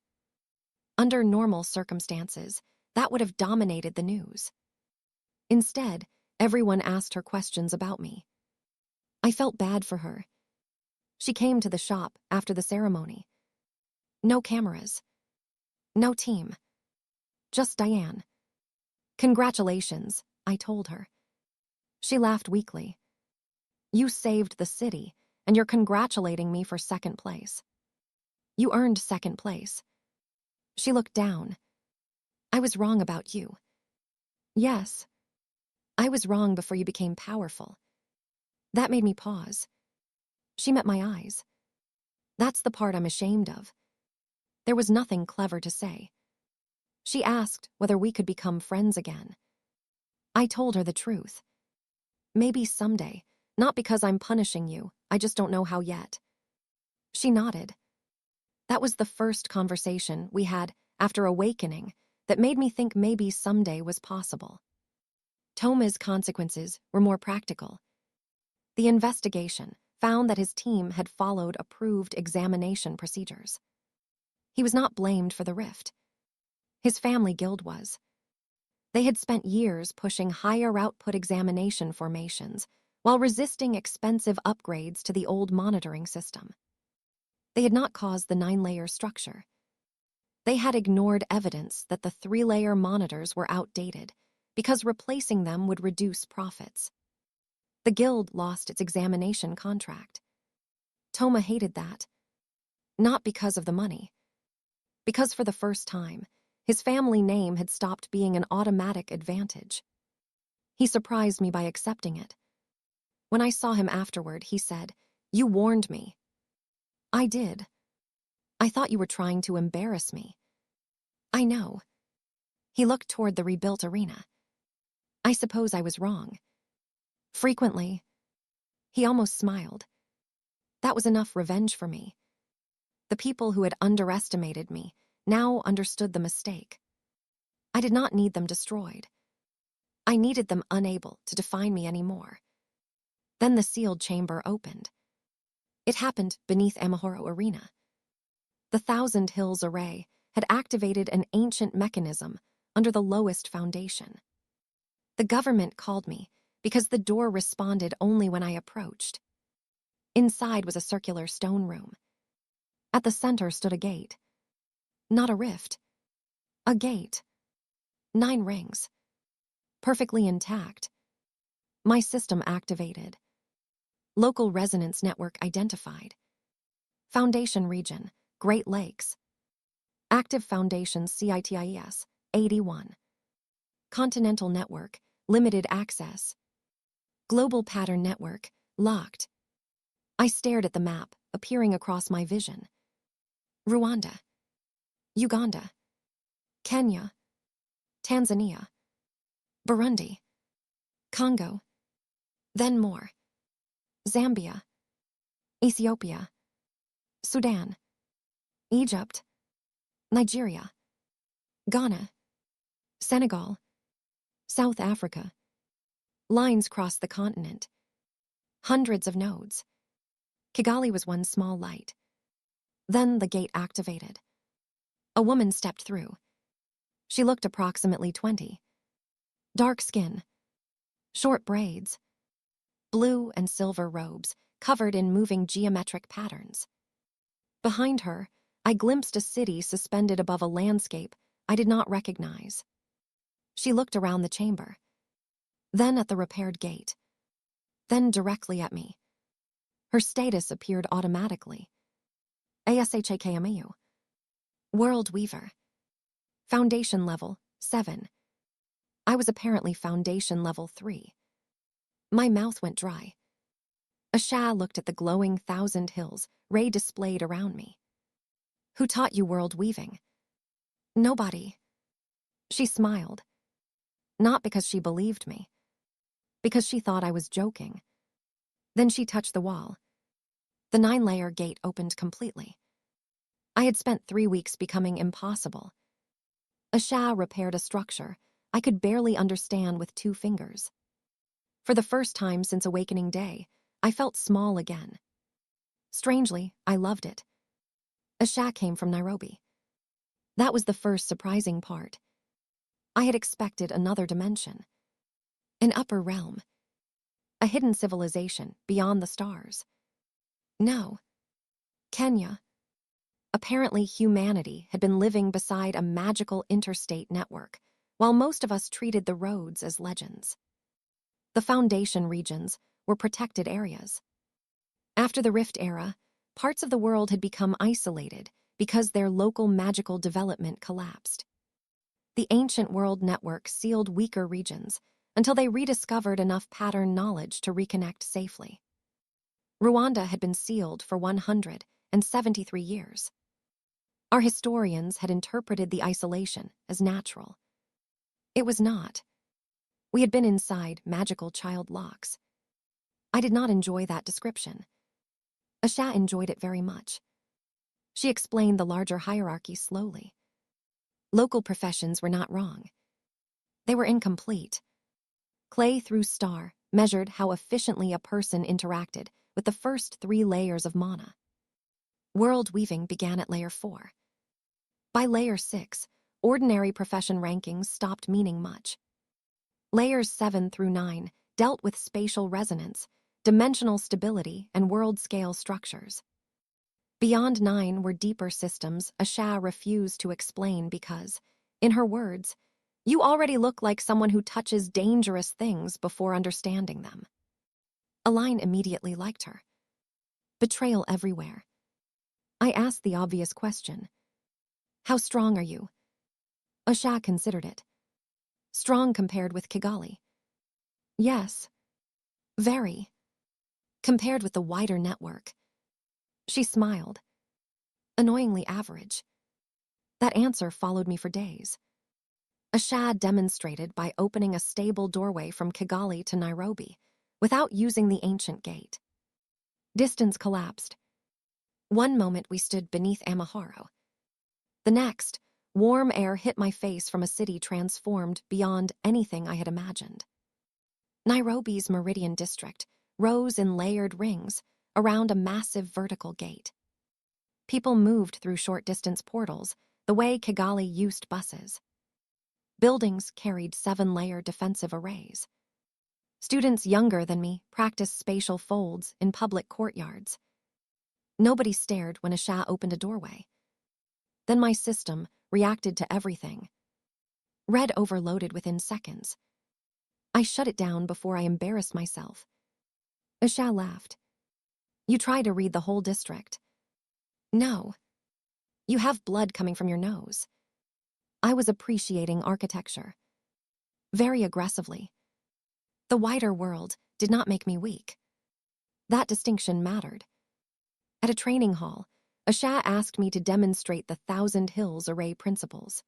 Under normal circumstances, that would have dominated the news. Instead, everyone asked her questions about me. I felt bad for her. She came to the shop after the ceremony. No cameras. No team. Just Diane. Congratulations, I told her. She laughed weakly. You saved the city, and you're congratulating me for second place. You earned second place. She looked down. I was wrong about you. Yes. I was wrong before you became powerful. That made me pause. She met my eyes. That's the part I'm ashamed of. There was nothing clever to say. She asked whether we could become friends again. I told her the truth. Maybe someday, not because I'm punishing you, I just don't know how yet. She nodded. That was the first conversation we had after awakening that made me think maybe someday was possible. Toma's consequences were more practical. The investigation found that his team had followed approved examination procedures. He was not blamed for the rift. His family guild was. They had spent years pushing higher output examination formations while resisting expensive upgrades to the old monitoring system. They had not caused the 9-layer structure. They had ignored evidence that the 3-layer monitors were outdated because replacing them would reduce profits. The guild lost its examination contract. Toma hated that. Not because of the money. Because for the first time, his family name had stopped being an automatic advantage. He surprised me by accepting it. When I saw him afterward, he said, "You warned me." I did. I thought you were trying to embarrass me. I know. He looked toward the rebuilt arena. I suppose I was wrong. Frequently. He almost smiled. That was enough revenge for me. The people who had underestimated me now understood the mistake. I did not need them destroyed. I needed them unable to define me anymore. Then the sealed chamber opened. It happened beneath Amahoro Arena. The Thousand Hills Array had activated an ancient mechanism under the lowest foundation. The government called me because the door responded only when I approached. Inside was a circular stone room. At the center stood a gate. Not a rift. A gate. 9 rings. Perfectly intact. My system activated. Local resonance network identified. Foundation region, Great Lakes. Active foundations CITIES, 81. Continental network, limited access. Global pattern network, locked. I stared at the map, appearing across my vision. Rwanda. Uganda. Kenya. Tanzania. Burundi. Congo. Then more. Zambia. Ethiopia. Sudan. Egypt. Nigeria. Ghana. Senegal. South Africa. Lines crossed the continent. Hundreds of nodes. Kigali was one small light. Then the gate activated. A woman stepped through. She looked approximately 20. Dark skin. Short braids. Blue and silver robes, covered in moving geometric patterns. Behind her, I glimpsed a city suspended above a landscape I did not recognize. She looked around the chamber, then at the repaired gate, then directly at me. Her status appeared automatically. ASHAKMU. World Weaver. Foundation level, 7. I was apparently Foundation level 3. My mouth went dry. Asha looked at the glowing 1,000 hills ray displayed around me. Who taught you world weaving? Nobody. She smiled. Not because she believed me. Because she thought I was joking. Then she touched the wall. The 9-layer gate opened completely. I had spent 3 weeks becoming impossible. Asha repaired a structure I could barely understand with 2 fingers. For the first time since Awakening Day, I felt small again. Strangely, I loved it. Asha came from Nairobi. That was the first surprising part. I had expected another dimension. An upper realm. A hidden civilization beyond the stars. No. Kenya. Apparently, humanity had been living beside a magical interstate network, while most of us treated the roads as legends. The Foundation regions were protected areas. After the Rift era, parts of the world had become isolated because their local magical development collapsed. The ancient world network sealed weaker regions until they rediscovered enough pattern knowledge to reconnect safely. Rwanda had been sealed for 173 years. Our historians had interpreted the isolation as natural. It was not. We had been inside magical child locks. I did not enjoy that description. Asha enjoyed it very much. She explained the larger hierarchy slowly. Local professions were not wrong. They were incomplete. Clay through star measured how efficiently a person interacted with the first 3 layers of mana. World weaving began at layer 4. By layer 6, ordinary profession rankings stopped meaning much. Layers 7 through 9 dealt with spatial resonance, dimensional stability, and world-scale structures. Beyond 9 were deeper systems Asha refused to explain because, in her words, you already look like someone who touches dangerous things before understanding them. Aline immediately liked her. Betrayal everywhere. I asked the obvious question. How strong are you? Asha considered it. Strong compared with Kigali. Yes. Very. Compared with the wider network. She smiled. Annoyingly average. That answer followed me for days. Asha demonstrated by opening a stable doorway from Kigali to Nairobi, without using the ancient gate. Distance collapsed. One moment we stood beneath Amahoro. The next, warm air hit my face from a city transformed beyond anything I had imagined. Nairobi's Meridian District rose in layered rings around a massive vertical gate. People moved through short-distance portals the way Kigali used buses. Buildings carried 7-layer defensive arrays. Students younger than me practiced spatial folds in public courtyards. Nobody stared when Asha opened a doorway. Then my system reacted to everything. Red overloaded within seconds. I shut it down before I embarrassed myself. Asha laughed. You try to read the whole district. No. You have blood coming from your nose. I was appreciating architecture. Very aggressively. The wider world did not make me weak. That distinction mattered. At a training hall, a Shah asked me to demonstrate the Thousand Hills array principles.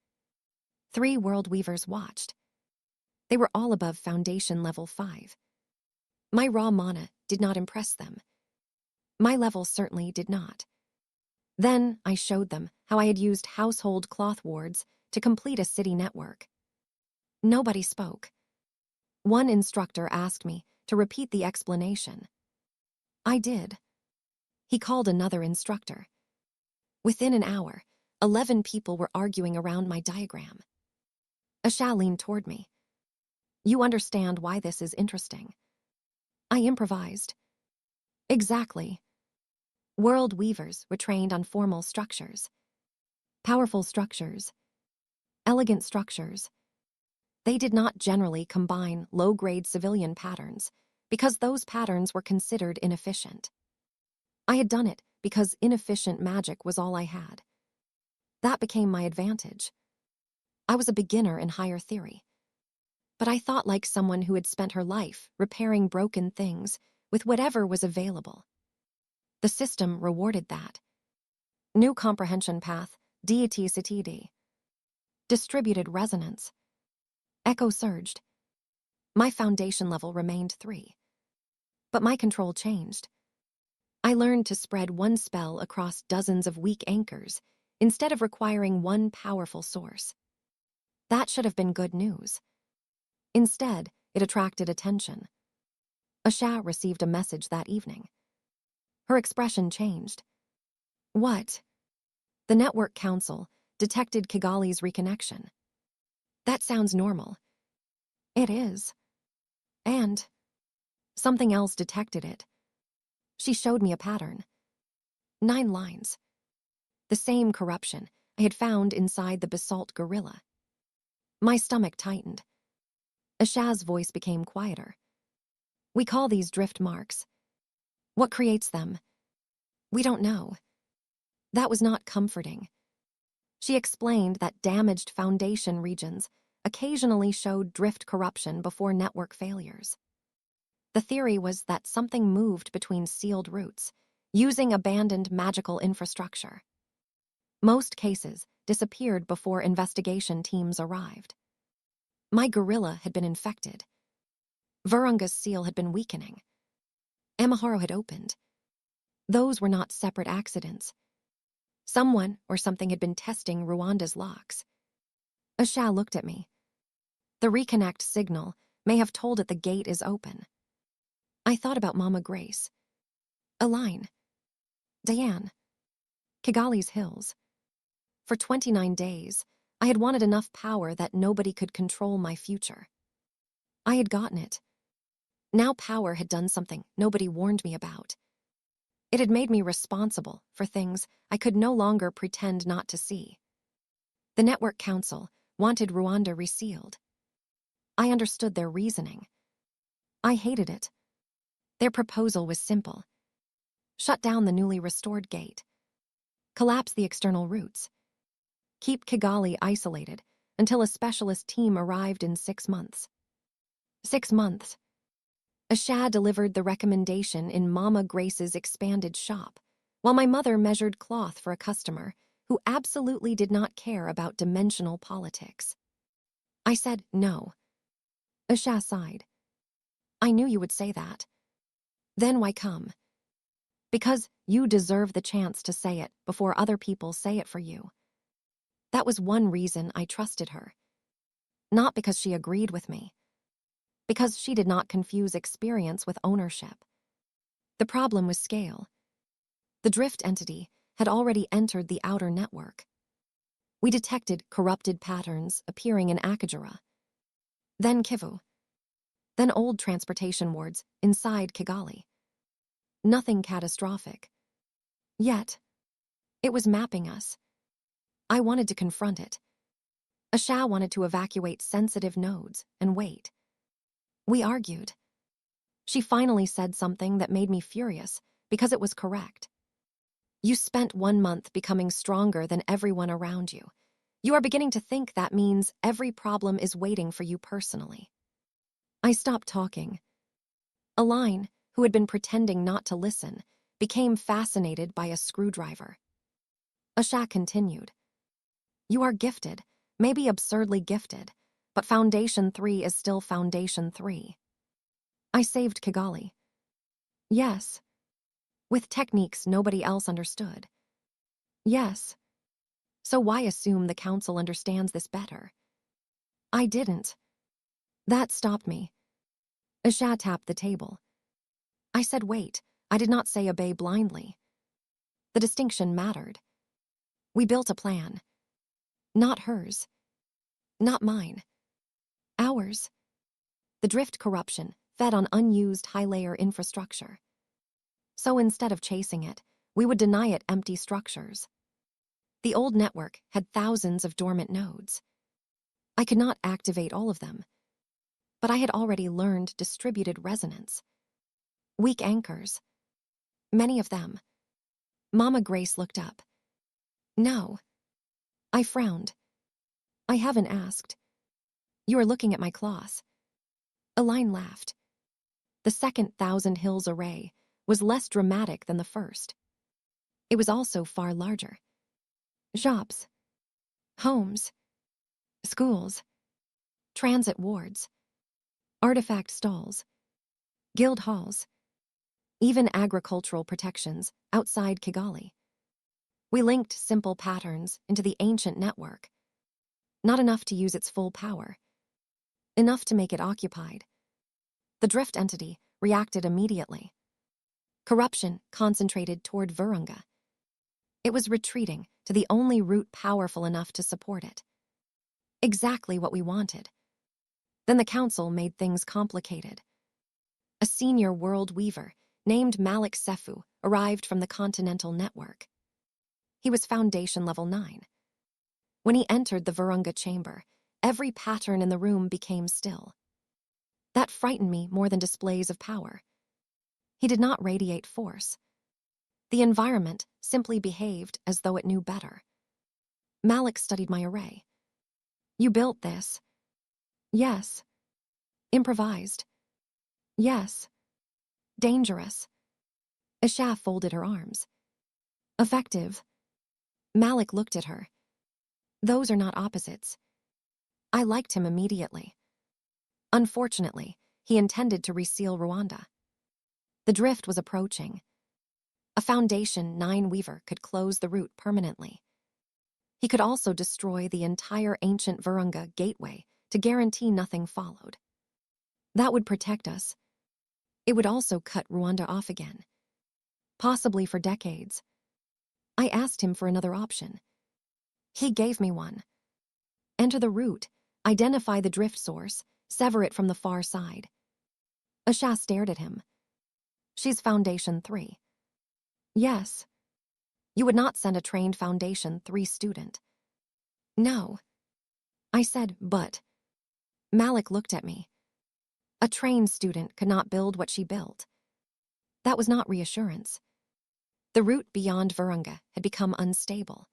3 world weavers watched. They were all above foundation level 5. My raw mana did not impress them. My level certainly did not. Then I showed them how I had used household cloth wards to complete a city network. Nobody spoke. One instructor asked me to repeat the explanation. I did. He called another instructor. Within an hour, 11 people were arguing around my diagram. A Shah leaned toward me. You understand why this is interesting. I improvised. Exactly. World weavers were trained on formal structures. Powerful structures. Elegant structures. They did not generally combine low-grade civilian patterns because those patterns were considered inefficient. I had done it because inefficient magic was all I had. That became my advantage. I was a beginner in higher theory. But I thought like someone who had spent her life repairing broken things with whatever was available. The system rewarded that. New comprehension path, DET-CTD. Distributed resonance. Echo surged. My foundation level remained 3. But my control changed. I learned to spread one spell across dozens of weak anchors instead of requiring one powerful source. That should have been good news. Instead, it attracted attention. A Shah received a message that evening. Her expression changed. What? The Network Council detected Kigali's reconnection. That sounds normal. It is. And something else detected it. She showed me a pattern. 9 lines. The same corruption I had found inside the basalt gorilla. My stomach tightened. A Shah's voice became quieter. We call these drift marks. What creates them? We don't know. That was not comforting. She explained that damaged foundation regions occasionally showed drift corruption before network failures. The theory was that something moved between sealed routes, using abandoned magical infrastructure. Most cases disappeared before investigation teams arrived. My gorilla had been infected. Virunga's seal had been weakening. Amaharo had opened. Those were not separate accidents. Someone or something had been testing Rwanda's locks. A Shah looked at me. The reconnect signal may have told it the gate is open. I thought about Mama Grace. Aline. Diane. Kigali's Hills. For 29 days, I had wanted enough power that nobody could control my future. I had gotten it. Now power had done something nobody warned me about. It had made me responsible for things I could no longer pretend not to see. The Network Council wanted Rwanda resealed. I understood their reasoning. I hated it. Their proposal was simple. Shut down the newly restored gate. Collapse the external routes. Keep Kigali isolated until a specialist team arrived in 6 months. 6 months. A Shah delivered the recommendation in Mama Grace's expanded shop, while my mother measured cloth for a customer who absolutely did not care about dimensional politics. I said no. A Shah sighed. I knew you would say that. Then why come? Because you deserve the chance to say it before other people say it for you. That was one reason I trusted her. Not because she agreed with me. Because she did not confuse experience with ownership. The problem was scale. The drift entity had already entered the outer network. We detected corrupted patterns appearing in Akajura. Then Kivu. Then old transportation wards inside Kigali. Nothing catastrophic. Yet, it was mapping us. I wanted to confront it. A Shah wanted to evacuate sensitive nodes and wait. We argued. She finally said something that made me furious because it was correct. You spent 1 month becoming stronger than everyone around you. You are beginning to think that means every problem is waiting for you personally. I stopped talking. Aline, who had been pretending not to listen, became fascinated by a screwdriver. Asha continued. You are gifted, maybe absurdly gifted, but Foundation 3 is still Foundation 3. I saved Kigali. Yes. With techniques nobody else understood. Yes. So why assume the council understands this better? I didn't. That stopped me. Asha tapped the table. I said wait, I did not say obey blindly. The distinction mattered. We built a plan. Not hers. Not mine. Ours. The drift corruption fed on unused high-layer infrastructure. So instead of chasing it, we would deny it empty structures. The old network had thousands of dormant nodes. I could not activate all of them, but I had already learned distributed resonance. Weak anchors. Many of them. Mama Grace looked up. No. I frowned. I haven't asked. You are looking at my claws. Aline laughed. The second Thousand Hills array was less dramatic than the first. It was also far larger. Shops. Homes. Schools. Transit wards. Artifact stalls. Guild halls. Even agricultural protections outside Kigali. We linked simple patterns into the ancient network. Not enough to use its full power. Enough to make it occupied. The drift entity reacted immediately. Corruption concentrated toward Virunga. It was retreating to the only route powerful enough to support it. Exactly what we wanted. Then the council made things complicated. A senior world weaver named Malik Sefu arrived from the Continental Network. He was Foundation Level 9. When he entered the Virunga chamber, every pattern in the room became still. That frightened me more than displays of power. He did not radiate force. The environment simply behaved as though it knew better. Malik studied my array. You built this? Yes. Improvised? Yes. Dangerous? Asha folded her arms. Effective? Malik looked at her. Those are not opposites. I liked him immediately. Unfortunately, he intended to reseal Rwanda. The drift was approaching. A Foundation 9 weaver could close the route permanently. He could also destroy the entire ancient Virunga gateway to guarantee nothing followed. That would protect us. It would also cut Rwanda off again. Possibly for decades. I asked him for another option. He gave me one. Enter the route, identify the drift source, sever it from the far side. Asha stared at him. She's Foundation 3. Yes. You would not send a trained Foundation 3 student. No. I said, but. Malik looked at me. A trained student could not build what she built. That was not reassurance. The route beyond Virunga had become unstable.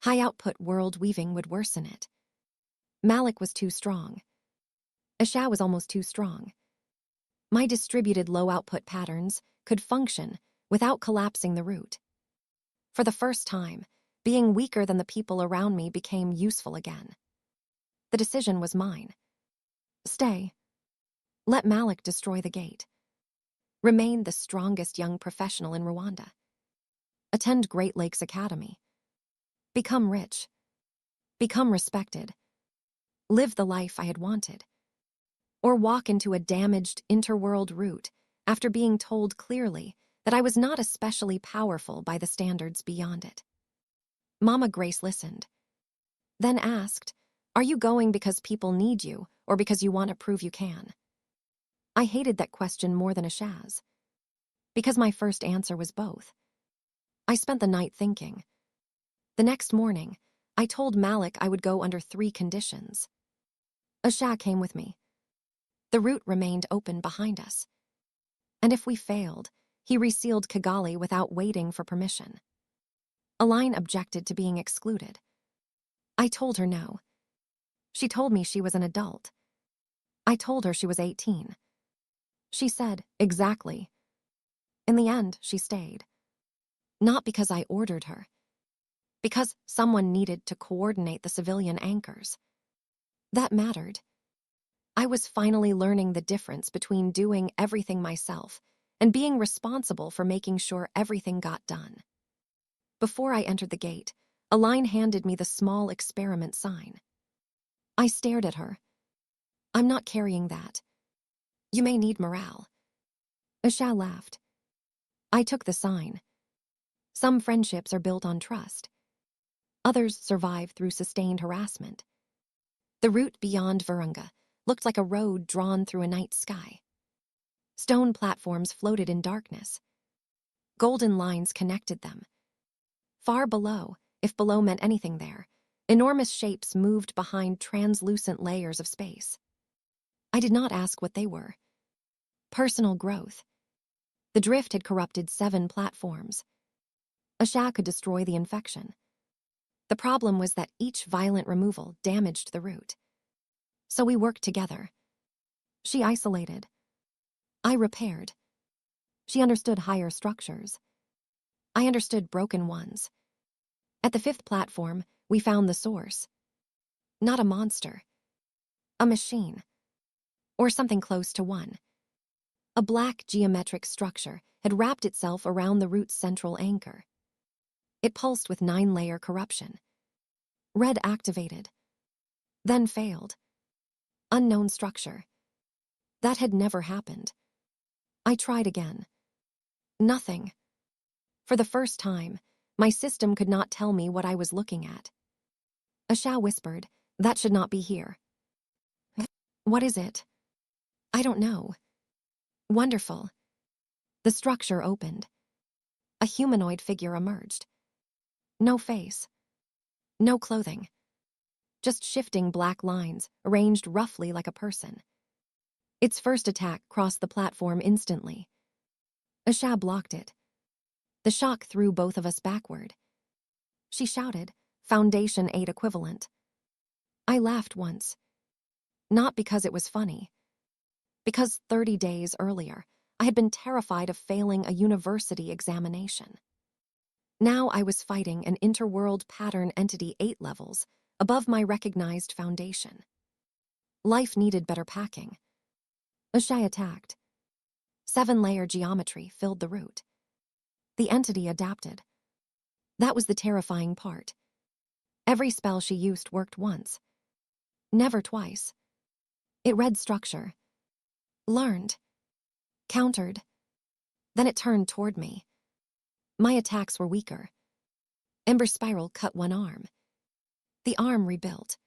High-output world weaving would worsen it. Malik was too strong. Asha was almost too strong. My distributed low-output patterns could function without collapsing the route. For the first time, being weaker than the people around me became useful again. The decision was mine. Stay. Let Malik destroy the gate. Remain the strongest young professional in Rwanda. Attend Great Lakes Academy. Become rich. Become respected. Live the life I had wanted. Or walk into a damaged interworld route after being told clearly that I was not especially powerful by the standards beyond it. Mama Grace listened. Then asked, are you going because people need you or because you want to prove you can? I hated that question more than Asha's. Because my first answer was both. I spent the night thinking. The next morning, I told Malik I would go under 3 conditions. Asha came with me. The route remained open behind us. And if we failed, he resealed Kigali without waiting for permission. Aline objected to being excluded. I told her no. She told me she was an adult. I told her she was 18. She said, exactly. In the end, she stayed. Not because I ordered her. Because someone needed to coordinate the civilian anchors. That mattered. I was finally learning the difference between doing everything myself and being responsible for making sure everything got done. Before I entered the gate, a line handed me the small experiment sign. I stared at her. I'm not carrying that. You may need morale. Asha laughed. I took the sign. Some friendships are built on trust. Others survive through sustained harassment. The route beyond Virunga looked like a road drawn through a night sky. Stone platforms floated in darkness. Golden lines connected them. Far below, if below meant anything there, enormous shapes moved behind translucent layers of space. I did not ask what they were. Personal growth. The drift had corrupted 7 platforms. Asha could destroy the infection. The problem was that each violent removal damaged the root. So we worked together. She isolated. I repaired. She understood higher structures. I understood broken ones. At the 5th platform, we found the source. Not a monster. A machine. Or something close to one. A black geometric structure had wrapped itself around the root's central anchor. It pulsed with 9-layer corruption. Red activated. Then failed. Unknown structure. That had never happened. I tried again. Nothing. For the first time, my system could not tell me what I was looking at. Asha whispered, that should not be here. What is it? I don't know. Wonderful. The structure opened. A humanoid figure emerged. No face. No clothing. Just shifting black lines, arranged roughly like a person. Its first attack crossed the platform instantly. Asha blocked it. The shock threw both of us backward. She shouted, Foundation 8 equivalent. I laughed once. Not because it was funny. Because 30 days earlier, I had been terrified of failing a university examination. Now I was fighting an interworld pattern entity 8 levels above my recognized foundation. Life needed better packing. Asha attacked. 7-layer geometry filled the root. The entity adapted. That was the terrifying part. Every spell she used worked once. Never twice. It read structure. Learned. Countered. Then it turned toward me. My attacks were weaker. Ember Spiral cut one arm. The arm rebuilt.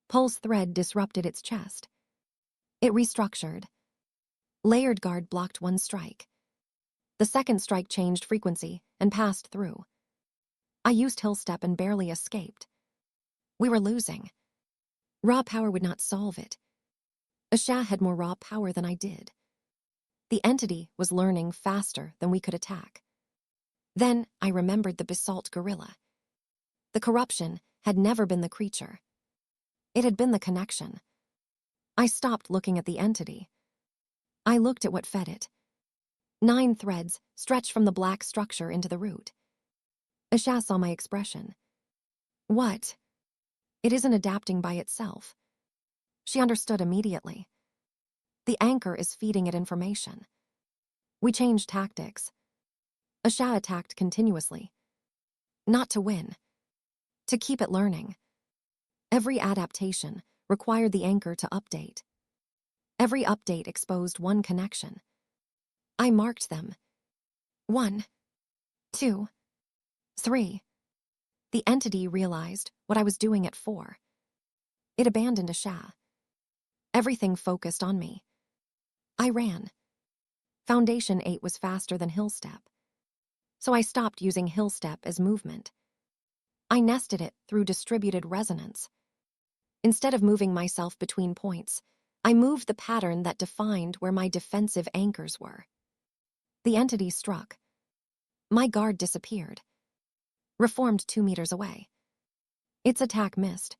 Pulse Thread disrupted its chest. It restructured. Layered Guard blocked one strike. The second strike changed frequency and passed through. I used Hill Step and barely escaped. We were losing. Raw power would not solve it. Asha had more raw power than I did. The entity was learning faster than we could attack. Then I remembered the basalt gorilla. The corruption had never been the creature. It had been the connection. I stopped looking at the entity. I looked at what fed it. 9 threads stretched from the black structure into the root. Asha saw my expression. What? It isn't adapting by itself. She understood immediately. The anchor is feeding it information. We changed tactics. Asha attacked continuously. Not to win. To keep it learning. Every adaptation required the anchor to update. Every update exposed one connection. I marked them. 1, 2, 3. The entity realized what I was doing at 4. It abandoned Asha. Everything focused on me. I ran. Foundation 8 was faster than Hill Step. So I stopped using Hill Step as movement. I nested it through distributed resonance. Instead of moving myself between points, I moved the pattern that defined where my defensive anchors were. The entity struck. My guard disappeared. Reformed 2 meters away. Its attack missed.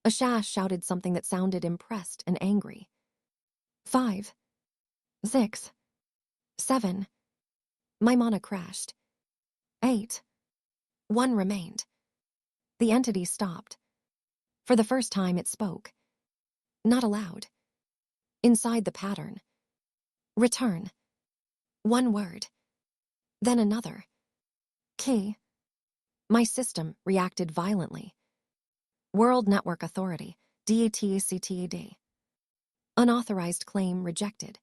Asha shouted something that sounded impressed and angry. 5, 6, 7. My mana crashed. 8. 1 remained. The entity stopped. For the first time it spoke. Not aloud. Inside the pattern. Return. 1 word. Then another. Key. My system reacted violently. World Network Authority, DATCTAD. Unauthorized claim rejected.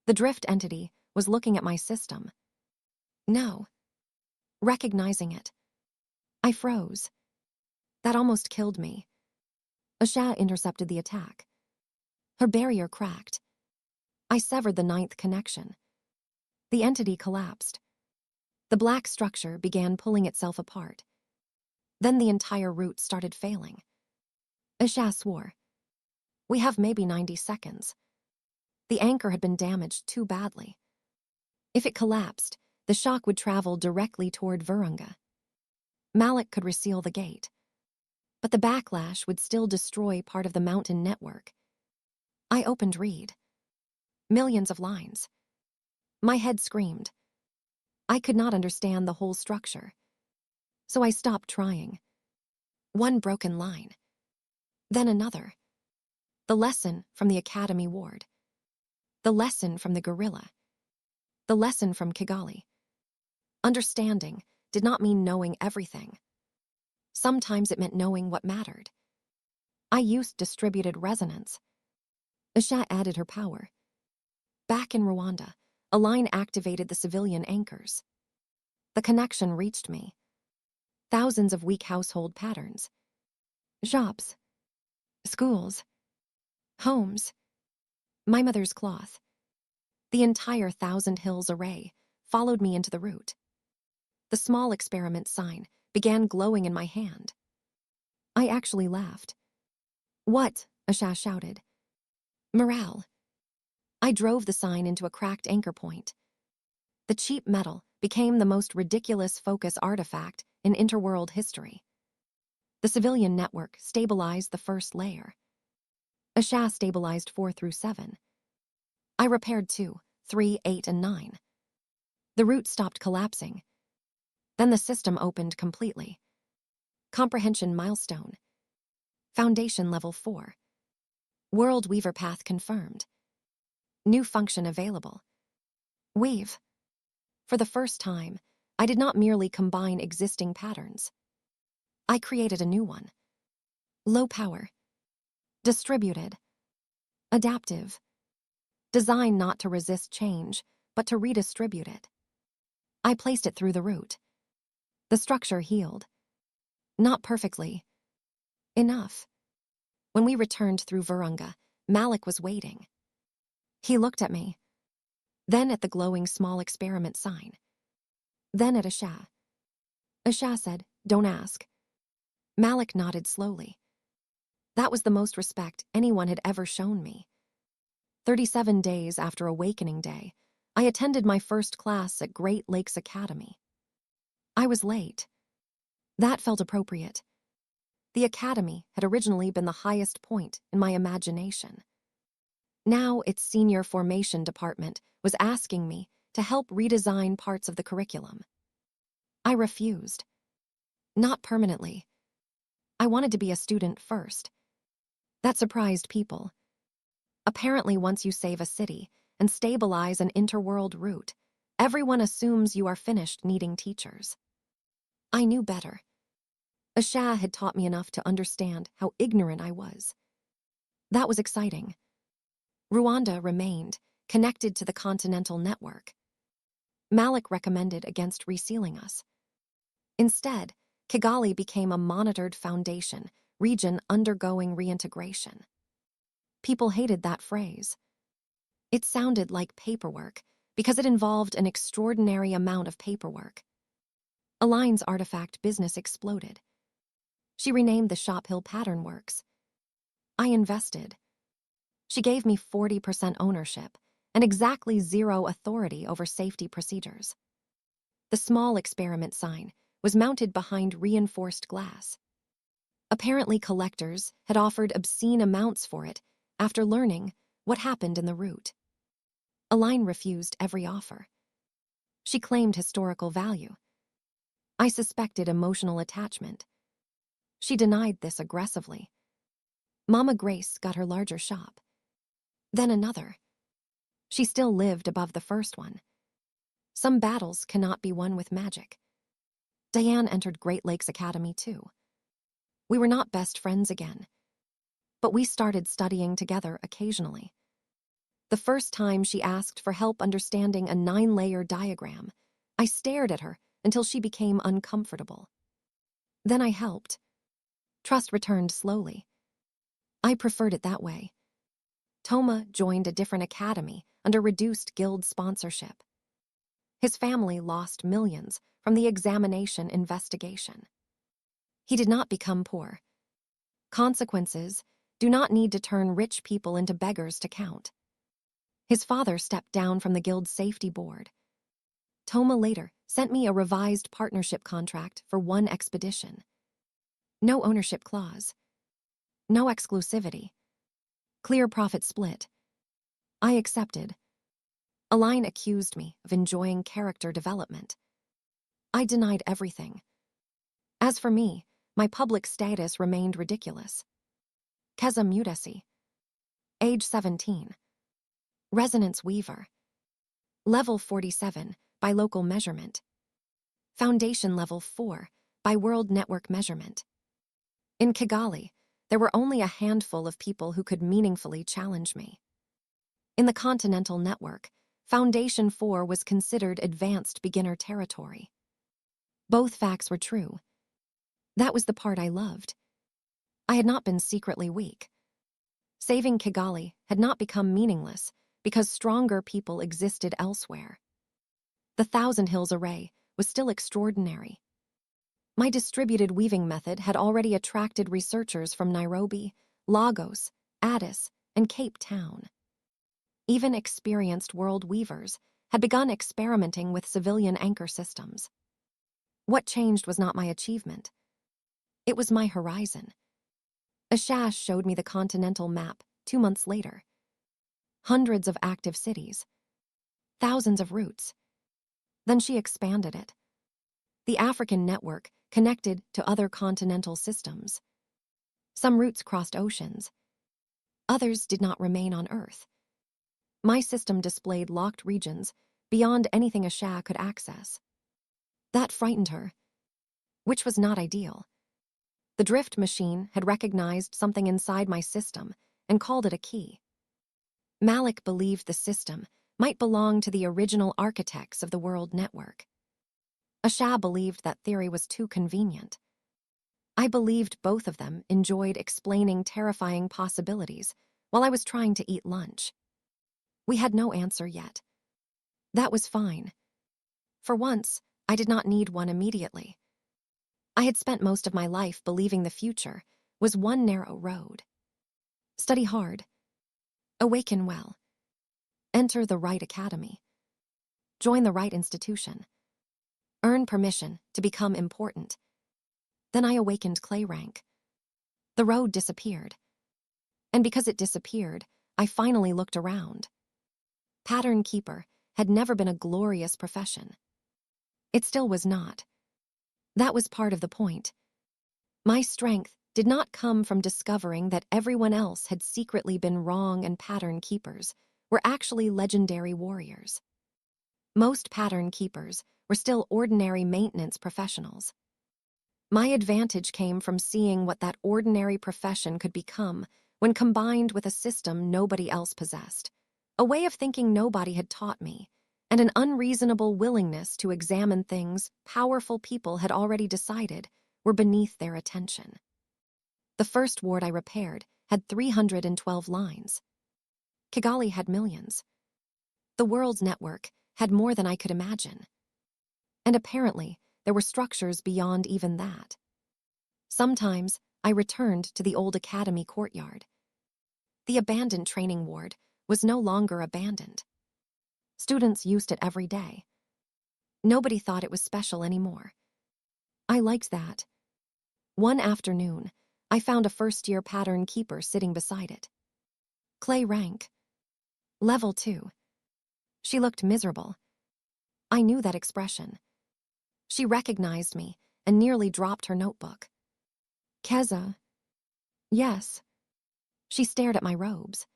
The drift entity was looking at my system. No. Recognizing it. I froze. That almost killed me. Asha intercepted the attack. Her barrier cracked. I severed the 9th connection. The entity collapsed. The black structure began pulling itself apart. Then the entire route started failing. Asha swore. We have maybe 90 seconds. The anchor had been damaged too badly. If it collapsed, the shock would travel directly toward Virunga. Malik could reseal the gate. But the backlash would still destroy part of the mountain network. I opened read. Millions of lines. My head screamed. I could not understand the whole structure. So I stopped trying. 1 broken line. Then another. The lesson from the Academy ward. The lesson from the gorilla. The lesson from Kigali. Understanding did not mean knowing everything. Sometimes it meant knowing what mattered. I used distributed resonance. Asha added her power. Back in Rwanda, a line activated the civilian anchors. The connection reached me. Thousands of weak household patterns. Shops. Schools. Homes. My mother's cloth. The entire Thousand Hills array followed me into the route. The small experiment sign began glowing in my hand. I actually laughed. What? Asha shouted. Morale. I drove the sign into a cracked anchor point. The cheap metal became the most ridiculous focus artifact in interworld history. The civilian network stabilized the first layer. Asha stabilized 4 through 7. I repaired 2, 3, 8, and 9. The route stopped collapsing. Then the system opened completely. Comprehension milestone. Foundation level 4. World Weaver path confirmed. New function available. Weave. For the first time, I did not merely combine existing patterns. I created a new one. Low power. Distributed. Adaptive. Designed not to resist change, but to redistribute it. I placed it through the root. The structure healed. Not perfectly. Enough. When we returned through Virunga, Malik was waiting. He looked at me. Then at the glowing small experiment sign. Then at Asha. Asha said, "Don't ask." Malik nodded slowly. That was the most respect anyone had ever shown me. 37 days after Awakening Day, I attended my first class at Great Lakes Academy. I was late. That felt appropriate. The academy had originally been the highest point in my imagination. Now its senior formation department was asking me to help redesign parts of the curriculum. I refused. Not permanently. I wanted to be a student first. That surprised people. Apparently, once you save a city and stabilize an interworld route, everyone assumes you are finished needing teachers. I knew better. Asha had taught me enough to understand how ignorant I was. That was exciting. Rwanda remained connected to the continental network. Malik recommended against resealing us. Instead, Kigali became a monitored foundation, region undergoing reintegration. People hated that phrase. It sounded like paperwork because it involved an extraordinary amount of paperwork. Align's artifact business exploded. She renamed the Shop Hill Pattern Works. I invested. She gave me 40% ownership and exactly 0 authority over safety procedures. The small experiment sign was mounted behind reinforced glass. Apparently, collectors had offered obscene amounts for it after learning what happened in the route. Aline refused every offer. She claimed historical value. I suspected emotional attachment. She denied this aggressively. Mama Grace got her larger shop. Then another. She still lived above the first one. Some battles cannot be won with magic. Diane entered Great Lakes Academy too. We were not best friends again, but we started studying together occasionally. The first time she asked for help understanding a 9-layer diagram, I stared at her until she became uncomfortable. Then I helped. Trust returned slowly. I preferred it that way. Toma joined a different academy under reduced guild sponsorship. His family lost millions from the examination investigation. He did not become poor. Consequences do not need to turn rich people into beggars to count. His father stepped down from the guild's safety board. Toma later sent me a revised partnership contract for one expedition. No ownership clause. No exclusivity. Clear profit split. I accepted. Aline accused me of enjoying character development. I denied everything. As for me, my public status remained ridiculous. Keza Mutesi. Age 17. Resonance weaver. Level 47 by local measurement. Foundation level 4 by world network measurement. In Kigali, there were only a handful of people who could meaningfully challenge me. In the continental network, Foundation 4 was considered advanced beginner territory. Both facts were true. That was the part I loved. I had not been secretly weak. Saving Kigali had not become meaningless because stronger people existed elsewhere. The Thousand Hills Array was still extraordinary. My distributed weaving method had already attracted researchers from Nairobi, Lagos, Addis, and Cape Town. Even experienced world weavers had begun experimenting with civilian anchor systems. What changed was not my achievement. It was my horizon. Ashash showed me the continental map 2 months later. Hundreds of active cities. Thousands of routes. Then she expanded it. The African network connected to other continental systems. Some routes crossed oceans. Others did not remain on Earth. My system displayed locked regions beyond anything Asha could access. That frightened her, which was not ideal. The drift machine had recognized something inside my system and called it a key. Malik believed the system might belong to the original architects of the world network. Asha believed that theory was too convenient. I believed both of them enjoyed explaining terrifying possibilities while I was trying to eat lunch. We had no answer yet. That was fine. For once, I did not need one immediately. I had spent most of my life believing the future was one narrow road. Study hard. Awaken well. Enter the right academy. Join the right institution. Earn permission to become important. Then I awakened clay rank. The road disappeared. And because it disappeared, I finally looked around. Pattern keeper had never been a glorious profession. It still was not. That was part of the point. My strength did not come from discovering that everyone else had secretly been wrong and pattern keepers were actually legendary warriors. Most pattern keepers were still ordinary maintenance professionals. My advantage came from seeing what that ordinary profession could become when combined with a system nobody else possessed, a way of thinking nobody had taught me, and an unreasonable willingness to examine things powerful people had already decided were beneath their attention. The first ward I repaired had 312 lines. Kigali had millions. The world's network had more than I could imagine. And apparently, there were structures beyond even that. Sometimes, I returned to the old academy courtyard. The abandoned training ward was no longer abandoned. Students used it every day. Nobody thought it was special anymore. I liked that. One afternoon, I found a first-year pattern keeper sitting beside it. Clay rank. Level 2. She looked miserable. I knew that expression. She recognized me and nearly dropped her notebook. Keza. Yes. She stared at my robes.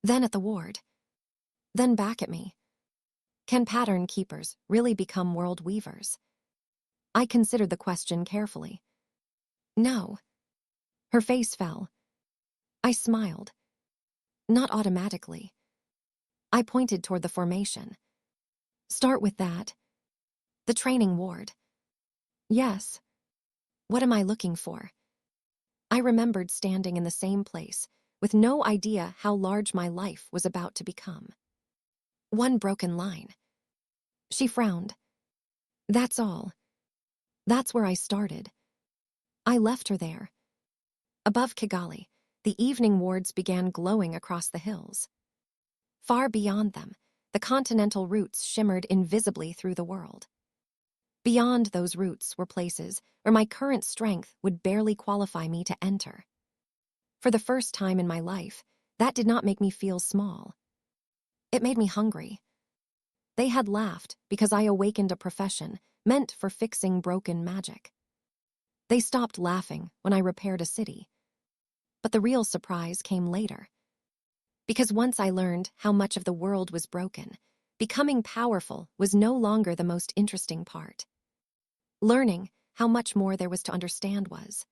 Then at the ward. Then back at me. Can pattern keepers really become world weavers? I considered the question carefully. No. Her face fell. I smiled. Not automatically. I pointed toward the formation. Start with that. The training ward. Yes. What am I looking for? I remembered standing in the same place, with no idea how large my life was about to become. One broken line. She frowned. That's all. That's where I started. I left her there. Above Kigali, the evening wards began glowing across the hills. Far beyond them, the continental routes shimmered invisibly through the world. Beyond those routes were places where my current strength would barely qualify me to enter. For the first time in my life, that did not make me feel small. It made me hungry. They had laughed because I awakened a profession meant for fixing broken magic. They stopped laughing when I repaired a city. But the real surprise came later. Because once I learned how much of the world was broken, becoming powerful was no longer the most interesting part. Learning how much more there was to understand was.